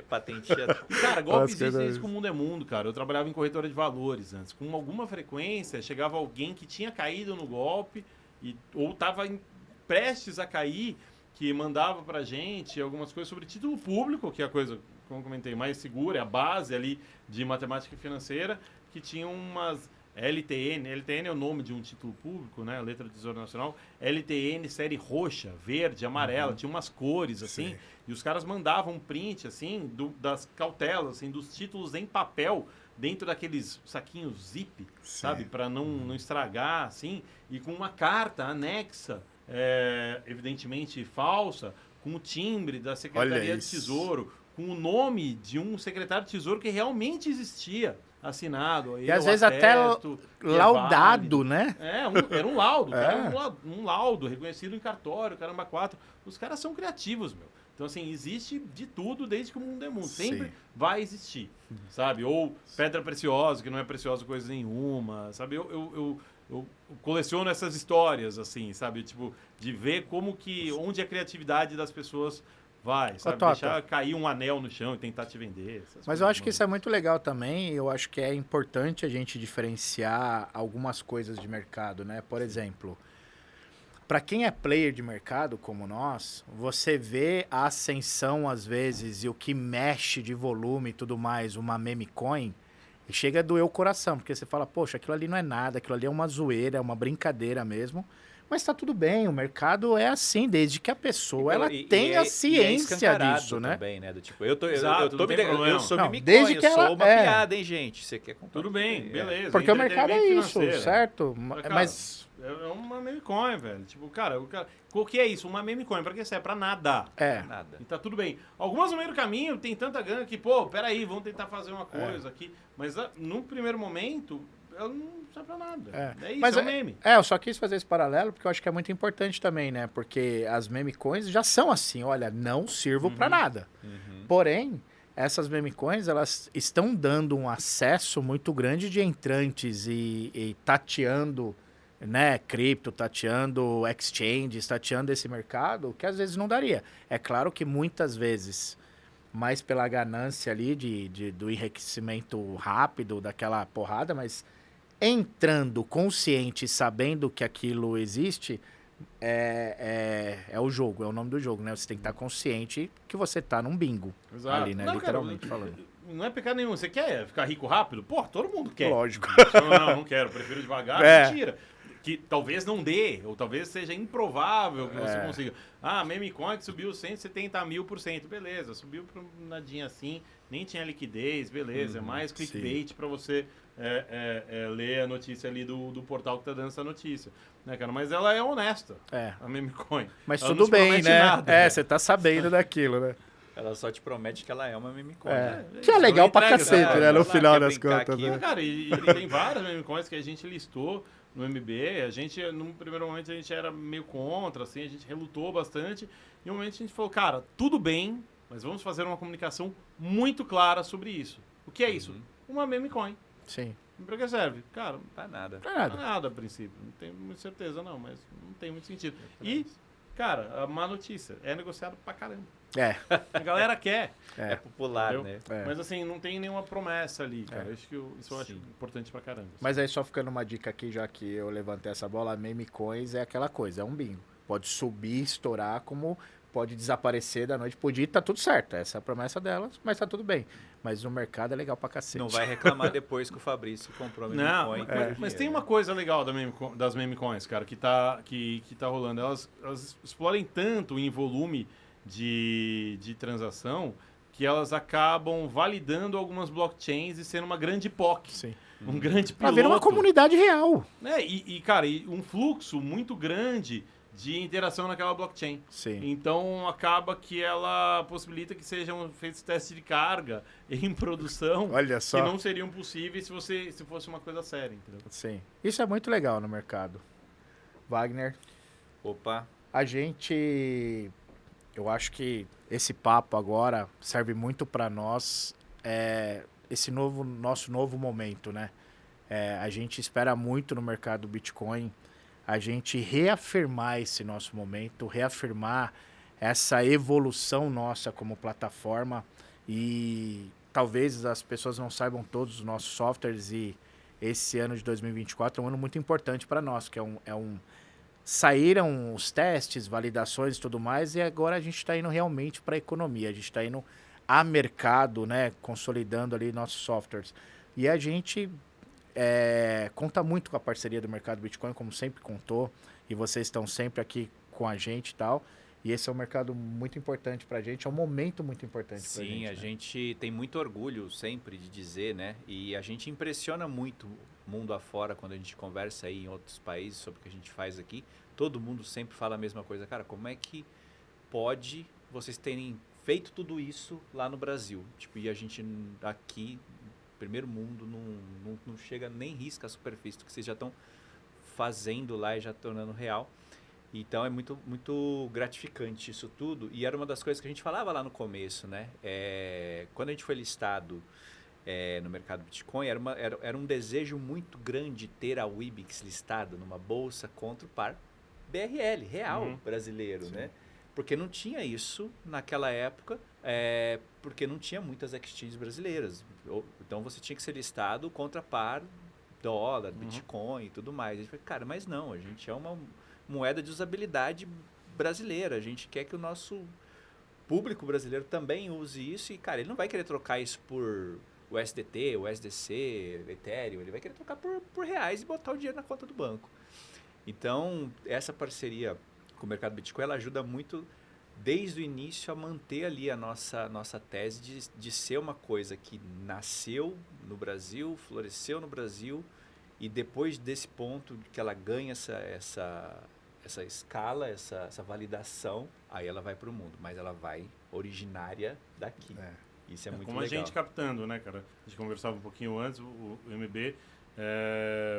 Patenteia. Cara, golpe existe desde que o mundo é mundo, cara. Eu trabalhava em corretora de valores antes. Com alguma frequência, chegava alguém que tinha caído no golpe ou estava prestes a cair, que mandava pra gente algumas coisas sobre título público, que é a coisa, como eu comentei, mais segura, é a base ali de matemática financeira, que tinha umas LTN. LTN é o nome de um título público, né? A letra do Tesouro Nacional. LTN série roxa, verde, amarela, tinha umas cores, assim. Sim. E os caras mandavam um print, assim, das cautelas, assim, dos títulos em papel, dentro daqueles saquinhos zip, sabe? Para não estragar, assim. E com uma carta anexa, evidentemente falsa, com o timbre da Secretaria de Tesouro, com o nome de um secretário de Tesouro que realmente existia, assinado. E às vezes até laudado, né? Era um laudo, era um laudo reconhecido em cartório, caramba, 4. Os caras são criativos, meu. Então, assim, existe de tudo desde que o mundo é mundo. Sempre vai existir, sabe? Ou pedra preciosa, que não é preciosa coisa nenhuma, sabe? Eu coleciono essas histórias, assim, sabe? Tipo, de ver onde a criatividade das pessoas vai, sabe? Deixar cair um anel no chão e tentar te vender. Mas eu acho que isso é muito legal também. Eu acho que é importante a gente diferenciar algumas coisas de mercado, né? Por exemplo, para quem é player de mercado como nós, você vê a ascensão às vezes e o que mexe de volume e tudo mais, uma meme coin, e chega a doer o coração, porque você fala, poxa, aquilo ali não é nada, aquilo ali é uma zoeira, é uma brincadeira mesmo. Mas tá tudo bem, o mercado é assim, desde que a pessoa ela tenha ciência disso, né? Também, né? Do tipo, eu sou não, mimicônio, desde que ela sou uma piada, hein, gente? Você quer comprar? Tudo bem, beleza. Porque o mercado é isso, certo? Cara, mas é uma meme coin, velho. Tipo, cara, o que é isso? Uma meme coin, pra que serve? Pra nada. Nada. E tá tudo bem. Algumas no meio do caminho tem tanta grana que, pô, peraí, vamos tentar fazer uma coisa aqui. Mas num primeiro momento, ela não serve pra nada. É isso, mas é um meme. Eu só quis fazer esse paralelo porque eu acho que é muito importante também, né? Porque as meme coins já são assim, olha, não sirvo pra nada. Porém, essas meme coins, elas estão dando um acesso muito grande de entrantes e tateando, né, cripto, tateando exchanges, tateando esse mercado, que às vezes não daria. É claro que muitas vezes, mais pela ganância ali do enriquecimento rápido, daquela porrada, mas entrando consciente, sabendo que aquilo existe, é o jogo, é o nome do jogo, né? Você tem que estar consciente que você está num bingo. Exato. Ali, né? Não, literalmente cara, falando. Não é pecado nenhum. Você quer ficar rico rápido? Pô, todo mundo quer. Lógico. Não quero. Prefiro devagar. Mentira. que talvez não dê, ou talvez seja improvável que você consiga. Ah, meme coin que subiu 170.000%. Beleza, subiu para um nadinha assim, nem tinha liquidez, beleza. É mais clickbait para você ler a notícia ali do portal que tá dando essa notícia. Né, cara? Mas ela é honesta, a meme coin. Mas Ela tudo bem, né? Nada, você tá sabendo daquilo, né? Ela só te promete que ela é uma meme coin. Que é legal pra entrega, cacete, né? No final das brincar contas. aqui, Né? Cara, e tem várias meme coins que a gente listou no MB. A gente, num primeiro momento, a gente era meio contra, assim, a gente relutou bastante. E um momento a gente falou, cara, tudo bem, mas vamos fazer uma comunicação muito clara sobre isso. O que é isso? Uma meme coin. Sim. Pra que serve? Cara, Tá nada. não é nada a princípio. Não tenho muita certeza, não, mas não tem muito sentido. E, cara, a má notícia é negociado pra caramba. A galera quer. É popular, Entendeu? né? Mas assim, não tem nenhuma promessa ali, cara. Acho que isso eu acho importante pra caramba. Mas aí só ficando uma dica aqui, já que eu levantei essa bola, meme coins é aquela coisa, é um bingo. Pode subir, estourar, como pode desaparecer da noite pro dia, tá tudo certo. Essa é a promessa delas, mas tá tudo bem. Mas o mercado é legal pra cacete. Não vai reclamar depois que o Fabrício comprou a meme Não, coin. mas tem uma coisa legal das meme coins, cara, que tá rolando. Elas explorem tanto em volume de transação que elas acabam validando algumas blockchains e sendo uma grande POC. Sim. Um grande piloto. Pra ver uma comunidade real. Né? Cara, um fluxo muito grande de interação naquela blockchain. Sim. Então, acaba que ela possibilita que sejam feitos testes de carga em produção. Olha só. Que não seriam possíveis se fosse uma coisa séria, entendeu? Sim. Isso é muito legal no mercado. Wagner, Opa. a gente... Eu acho que esse papo agora serve muito para nós, esse nosso novo momento, né? A gente espera muito no mercado Bitcoin a gente reafirmar esse nosso momento, reafirmar essa evolução nossa como plataforma e talvez as pessoas não saibam todos os nossos softwares e esse ano de 2024 é um ano muito importante para nós, que saíram os testes, validações e tudo mais, e agora a gente está indo realmente para a economia, a gente está indo a mercado, né, consolidando ali nossos softwares. E a gente conta muito com a parceria do mercado Bitcoin, como sempre contou, e vocês estão sempre aqui com a gente e tal. E esse é um mercado muito importante para a gente, é um momento muito importante para a gente. Sim, a gente tem muito orgulho sempre de dizer, né? E a gente impressiona muito mundo afora quando a gente conversa aí em outros países sobre o que a gente faz aqui. Todo mundo sempre fala a mesma coisa. Cara, como é que pode vocês terem feito tudo isso lá no Brasil? Tipo, e a gente aqui, primeiro mundo, não chega nem risca a superfície do que vocês já estão fazendo lá e já tornando real. Então é muito, muito gratificante isso tudo. E era uma das coisas que a gente falava lá no começo, né? Quando a gente foi listado no mercado Bitcoin, era um desejo muito grande ter a Wibix listada numa bolsa contra o par BRL, real brasileiro, né? Porque não tinha isso naquela época, porque não tinha muitas exchanges brasileiras. Então você tinha que ser listado contra par dólar, Bitcoin e tudo mais. A gente falou, cara, mas não, a gente é uma moeda de usabilidade brasileira. A gente quer que o nosso público brasileiro também use isso e, cara, ele não vai querer trocar isso por o SDT, o SDC, Ethereum, ele vai querer trocar por reais e botar o dinheiro na conta do banco. Então, essa parceria com o mercado Bitcoin, ela ajuda muito desde o início a manter ali a nossa tese de ser uma coisa que nasceu no Brasil, floresceu no Brasil e depois desse ponto que ela ganha essa escala, essa validação, aí ela vai para o mundo, mas ela vai originária daqui. Isso é muito como legal. A gente captando, né, cara? A gente conversava um pouquinho antes, o MB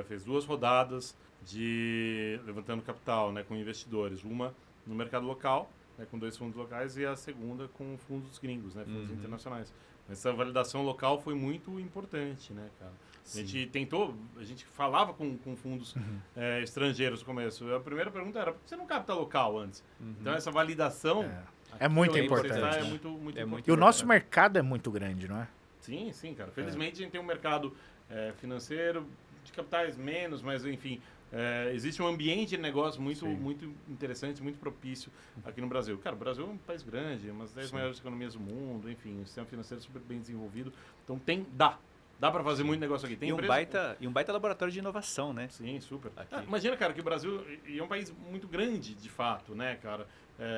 fez 2 rodadas de levantando capital, né, com investidores. Uma no mercado local, né, com 2 fundos locais, e a segunda com fundos gringos, né, fundos internacionais. Essa validação local foi muito importante, né, cara? A gente falava com fundos estrangeiros no começo. A primeira pergunta era, por que você não capta local antes? Então essa validação é muito importante. importante. É Né? muito E importante. o nosso mercado é muito grande, não é? Sim, cara. Felizmente a gente tem um mercado financeiro de capitais menos, mas enfim, existe um ambiente de negócio muito interessante, muito propício aqui no Brasil. Cara, o Brasil é um país grande, uma das 10 maiores economias do mundo, enfim, um sistema financeiro super bem desenvolvido. Então dá. Dá para fazer muito negócio aqui. Tem E um baita laboratório de inovação, né? Sim, super. Aqui. Imagina, cara, que o Brasil é um país muito grande, de fato, né, cara?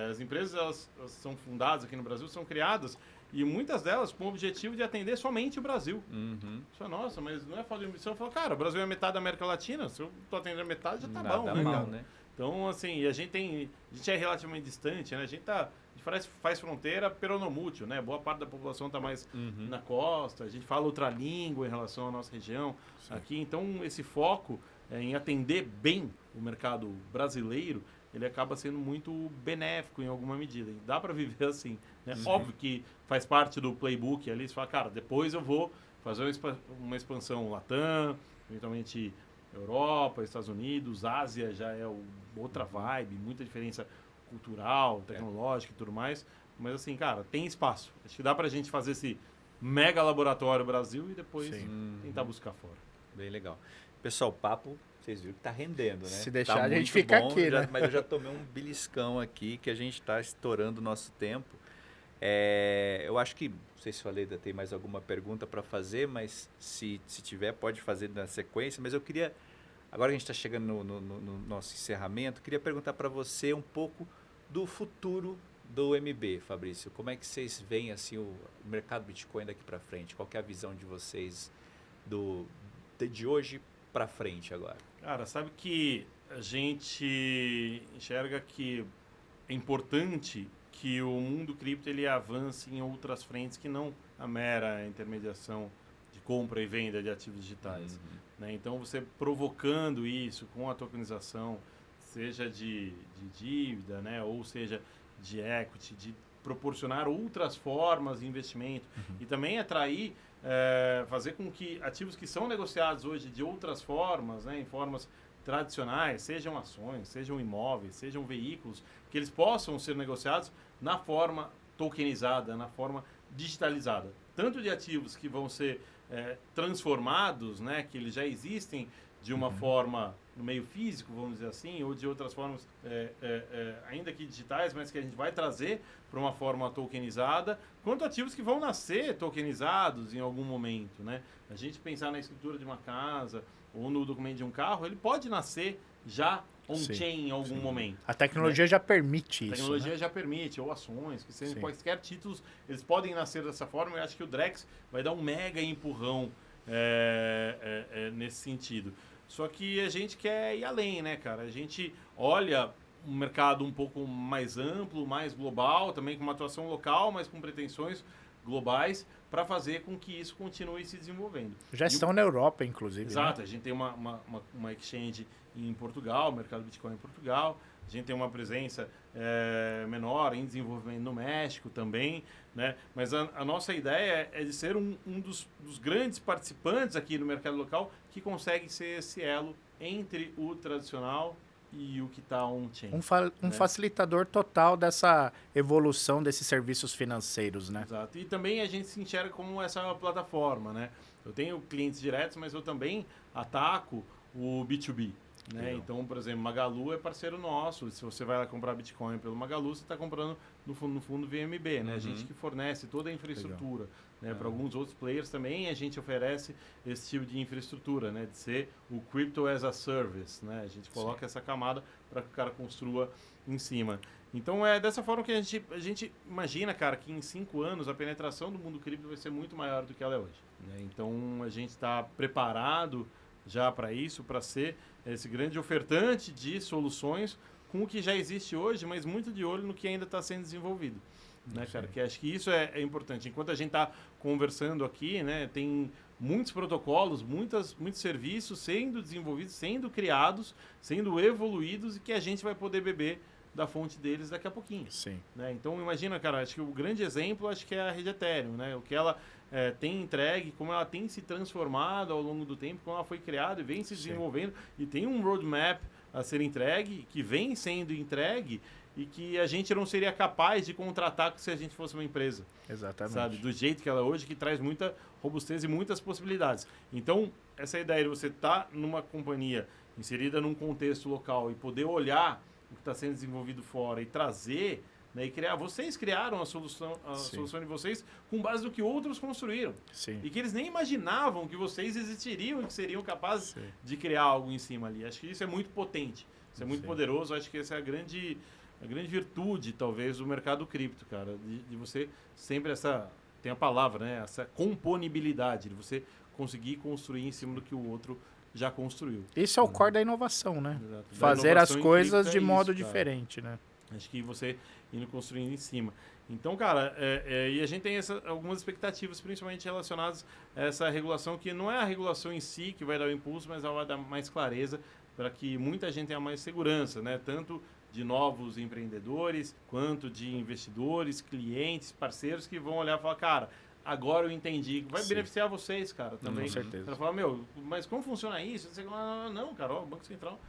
As empresas, elas são fundadas aqui no Brasil, são criadas, e muitas delas com o objetivo de atender somente o Brasil. Você fala, nossa, mas não é falta de ambição. Eu falo, cara, o Brasil é metade da América Latina, se eu tô atendendo metade, já tá bom, né, mal, cara? né? Então, assim, a gente é relativamente distante, né? A gente faz fronteira peronomútil, né? Boa parte da população está mais na costa, a gente fala outra língua em relação à nossa região aqui. Então, esse foco em atender bem o mercado brasileiro, ele acaba sendo muito benéfico em alguma medida. E dá para viver assim, né? Óbvio que faz parte do playbook ali, você fala, cara, depois eu vou fazer uma expansão Latam, eventualmente Europa, Estados Unidos, Ásia já é outra vibe, muita diferença cultural, tecnológica e tudo mais. Mas assim, cara, tem espaço. Acho que dá pra gente fazer esse mega laboratório Brasil e depois tentar buscar fora. Bem legal. Pessoal, o papo, vocês viram que tá rendendo, né? Se deixar, tá a gente muito fica bom, aqui, né? Mas eu já tomei um beliscão aqui, que a gente tá estourando o nosso tempo. Eu acho que, não sei se o Aleda tem mais alguma pergunta para fazer, mas se tiver, pode fazer na sequência. Mas eu queria, agora que a gente está chegando no nosso encerramento, queria perguntar para você um pouco do futuro do MB, Fabrício. Como é que vocês veem assim, o mercado Bitcoin daqui para frente? Qual que é a visão de vocês de hoje para frente agora? Cara, sabe que a gente enxerga que é importante que o mundo cripto ele avance em outras frentes que não a mera intermediação de compra e venda de ativos digitais. Né? Então, você provocando isso com a tokenização, seja de dívida, né? Ou seja de equity, de proporcionar outras formas de investimento e também atrair, fazer com que ativos que são negociados hoje de outras formas, né? Em formas tradicionais, sejam ações, sejam imóveis, sejam veículos, que eles possam ser negociados na forma tokenizada, na forma digitalizada. Tanto de ativos que vão ser transformados, né, que eles já existem de uma forma no meio físico, vamos dizer assim, ou de outras formas ainda que digitais, mas que a gente vai trazer para uma forma tokenizada, quanto ativos que vão nascer tokenizados em algum momento, né? A gente pensar na escritura de uma casa ou no documento de um carro, ele pode nascer já on-chain em algum momento. A tecnologia já permite isso. A tecnologia né? já permite, ou ações, que sejam quaisquer títulos, eles podem nascer dessa forma. Eu acho que o Drex vai dar um mega empurrão nesse sentido. Só que a gente quer ir além, né, cara? A gente olha um mercado um pouco mais amplo, mais global, também com uma atuação local, mas com pretensões globais, para fazer com que isso continue se desenvolvendo. Já estão na Europa, inclusive. Exato, né? a gente tem uma exchange em Portugal, mercado Bitcoin em Portugal, a gente tem uma presença menor em desenvolvimento no México também, né? Mas a nossa ideia é de ser um dos grandes participantes aqui no mercado local que consegue ser esse elo entre o tradicional e o que está on-chain. Um facilitador total dessa evolução desses serviços financeiros, né? Exato. E também a gente se enxerga como essa plataforma, né? Eu tenho clientes diretos, mas eu também ataco o B2B. Né? Então, por exemplo, Magalu é parceiro nosso. Se você vai lá comprar Bitcoin pelo Magalu, você está comprando no fundo VMB. Né? A gente que fornece toda a infraestrutura. Né? Para alguns outros players também a gente oferece esse tipo de infraestrutura, né? De ser o Crypto as a Service. Né? A gente coloca essa camada para que o cara construa em cima. Então é dessa forma que a gente imagina, cara, que em 5 anos a penetração do mundo cripto vai ser muito maior do que ela é hoje. Né? Então a gente está preparado já para isso, para ser esse grande ofertante de soluções com o que já existe hoje, mas muito de olho no que ainda está sendo desenvolvido. Né, cara? Que acho que isso é importante. Enquanto a gente está conversando aqui, né, tem muitos protocolos, muitos serviços sendo desenvolvidos, sendo criados, sendo evoluídos e que a gente vai poder beber da fonte deles daqui a pouquinho. Sim. Né? Então, imagina, cara, acho que o grande exemplo acho que é a rede Ethereum, né? O que ela tem entregue, como ela tem se transformado ao longo do tempo, como ela foi criada e vem se desenvolvendo e tem um roadmap a ser entregue, que vem sendo entregue e que a gente não seria capaz de contratar se a gente fosse uma empresa. Exatamente. Sabe? Do jeito que ela é hoje, que traz muita robustez e muitas possibilidades. Então, essa ideia de você estar numa companhia inserida num contexto local e poder olhar o que está sendo desenvolvido fora e trazer né, e criar. Vocês criaram a solução de vocês com base no que outros construíram. Sim. E que eles nem imaginavam que vocês existiriam e que seriam capazes de criar algo em cima ali. Acho que isso é muito potente, isso é muito poderoso. Acho que essa é a grande virtude, talvez, do mercado cripto, cara. De você sempre tem a palavra, né? Essa componibilidade, de você conseguir construir em cima do que o outro já construiu. Isso é o core da inovação, né? Exato. Fazer as inovação coisas em de cripto modo isso, cara. diferente, né? Acho que você indo construindo em cima. Então, cara, e a gente tem algumas expectativas, principalmente relacionadas a essa regulação, que não é a regulação em si que vai dar o impulso, mas ela vai dar mais clareza para que muita gente tenha mais segurança, né? Tanto de novos empreendedores, quanto de investidores, clientes, parceiros que vão olhar e falar, cara, agora eu entendi. Vai beneficiar vocês, cara, também. Com certeza. Para falar, meu, mas como funciona isso? Você fala, não, cara, ó, o Banco Central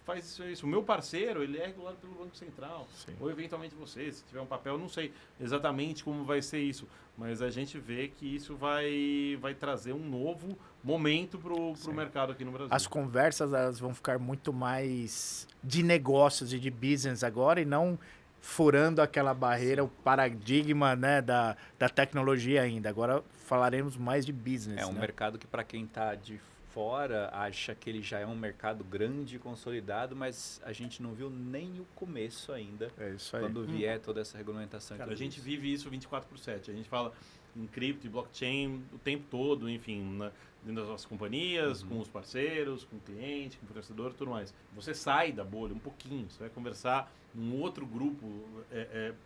faz isso. O meu parceiro, ele é regulado pelo Banco Central. Sim. Ou eventualmente você, se tiver um papel, não sei exatamente como vai ser isso. Mas a gente vê que isso vai trazer um novo momento pro mercado aqui no Brasil. As conversas elas vão ficar muito mais de negócios e de business agora e não furando aquela barreira, o paradigma, né, da tecnologia ainda. Agora falaremos mais de business. É um né? mercado que, para quem está de fora, acha que ele já é um mercado grande e consolidado, mas a gente não viu nem o começo ainda. É isso aí. Quando vier toda essa regulamentação. Cara, a gente vive isso 24/7. A gente fala em cripto e blockchain o tempo todo, enfim, dentro das nossas companhias, com os parceiros, com o cliente, com o fornecedor e tudo mais. Você sai da bolha um pouquinho, você vai conversar num outro grupo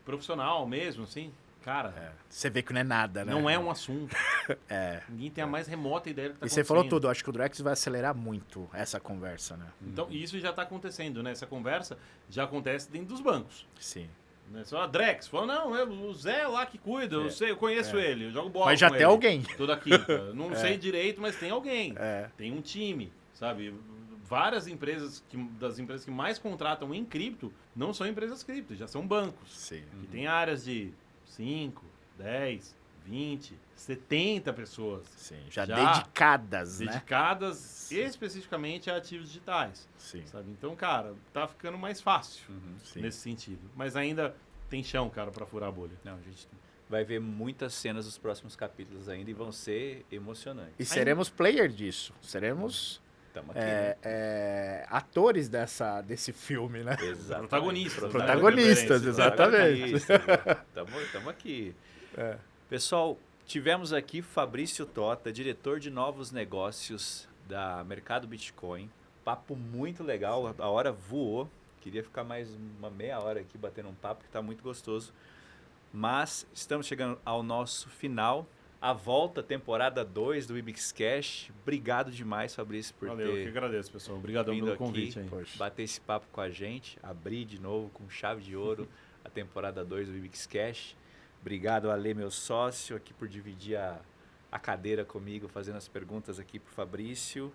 profissional mesmo, assim. Cara, Você vê que não é nada, né? não é um assunto. Ninguém tem a mais remota ideia do que está E acontecendo. você falou tudo. Acho que o Drex vai acelerar muito essa conversa, né? Então, isso já está acontecendo, né? Essa conversa já acontece dentro dos bancos. Sim. Né? Só a Drex falou, não, é o Zé lá que cuida, eu conheço ele, eu jogo bola Mas já com tem ele alguém. toda quinta. Não sei direito, mas tem alguém. É. Tem um time, sabe? Várias empresas, das empresas que mais contratam em cripto, não são empresas cripto, já são bancos. Sim. Que tem áreas de 5, 10, 20, 70 pessoas. Sim. Já dedicadas, né? Dedicadas especificamente a ativos digitais. Sim. Sabe? Então, cara, tá ficando mais fácil Sim. nesse sentido. Mas ainda tem chão, cara, para furar a bolha. Não, a gente vai ver muitas cenas dos próximos capítulos ainda e vão ser emocionantes. E seremos player disso. Seremos Estamos aqui. Né? atores desse filme, né? Exatamente. Protagonistas, exatamente. Estamos aqui. Pessoal, tivemos aqui Fabrício Tota, diretor de novos negócios da Mercado Bitcoin. Papo muito legal, a hora voou. Queria ficar mais uma meia hora aqui batendo um papo, que está muito gostoso. Mas estamos chegando ao nosso final. A volta, temporada 2 do Ibix Cash. Obrigado demais, Fabrício, por Valeu, eu que ter agradeço, pessoal. Obrigadão vindo pelo aqui, convite aí. bater esse papo com a gente, abrir de novo com chave de ouro a temporada 2 do Ibix Cash. Obrigado, Ale, meu sócio, aqui por dividir a cadeira comigo, fazendo as perguntas aqui para o Fabrício.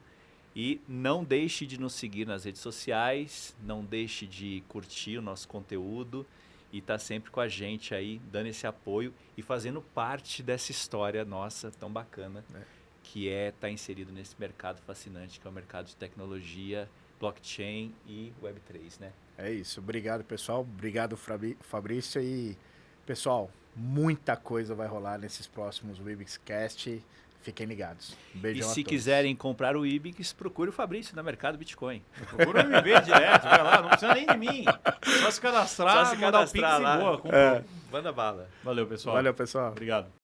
E não deixe de nos seguir nas redes sociais, não deixe de curtir o nosso conteúdo e estar sempre com a gente aí, dando esse apoio e fazendo parte dessa história nossa tão bacana, que é estar inserido nesse mercado fascinante, que é o mercado de tecnologia, blockchain e Web3, né? É isso. Obrigado, pessoal. Obrigado, Fabrício. E, pessoal, muita coisa vai rolar nesses próximos Webcast. Fiquem ligados. Um beijão E a se todos. quiserem comprar o Ibix, procure o Fabrício na Mercado Bitcoin. Procura me ver direto, vai lá, não precisa nem de mim. Só se cadastrar, Só se mandar o cadastrar Pix lá. e boa. Manda bala. Valeu, pessoal. Valeu, pessoal. Obrigado.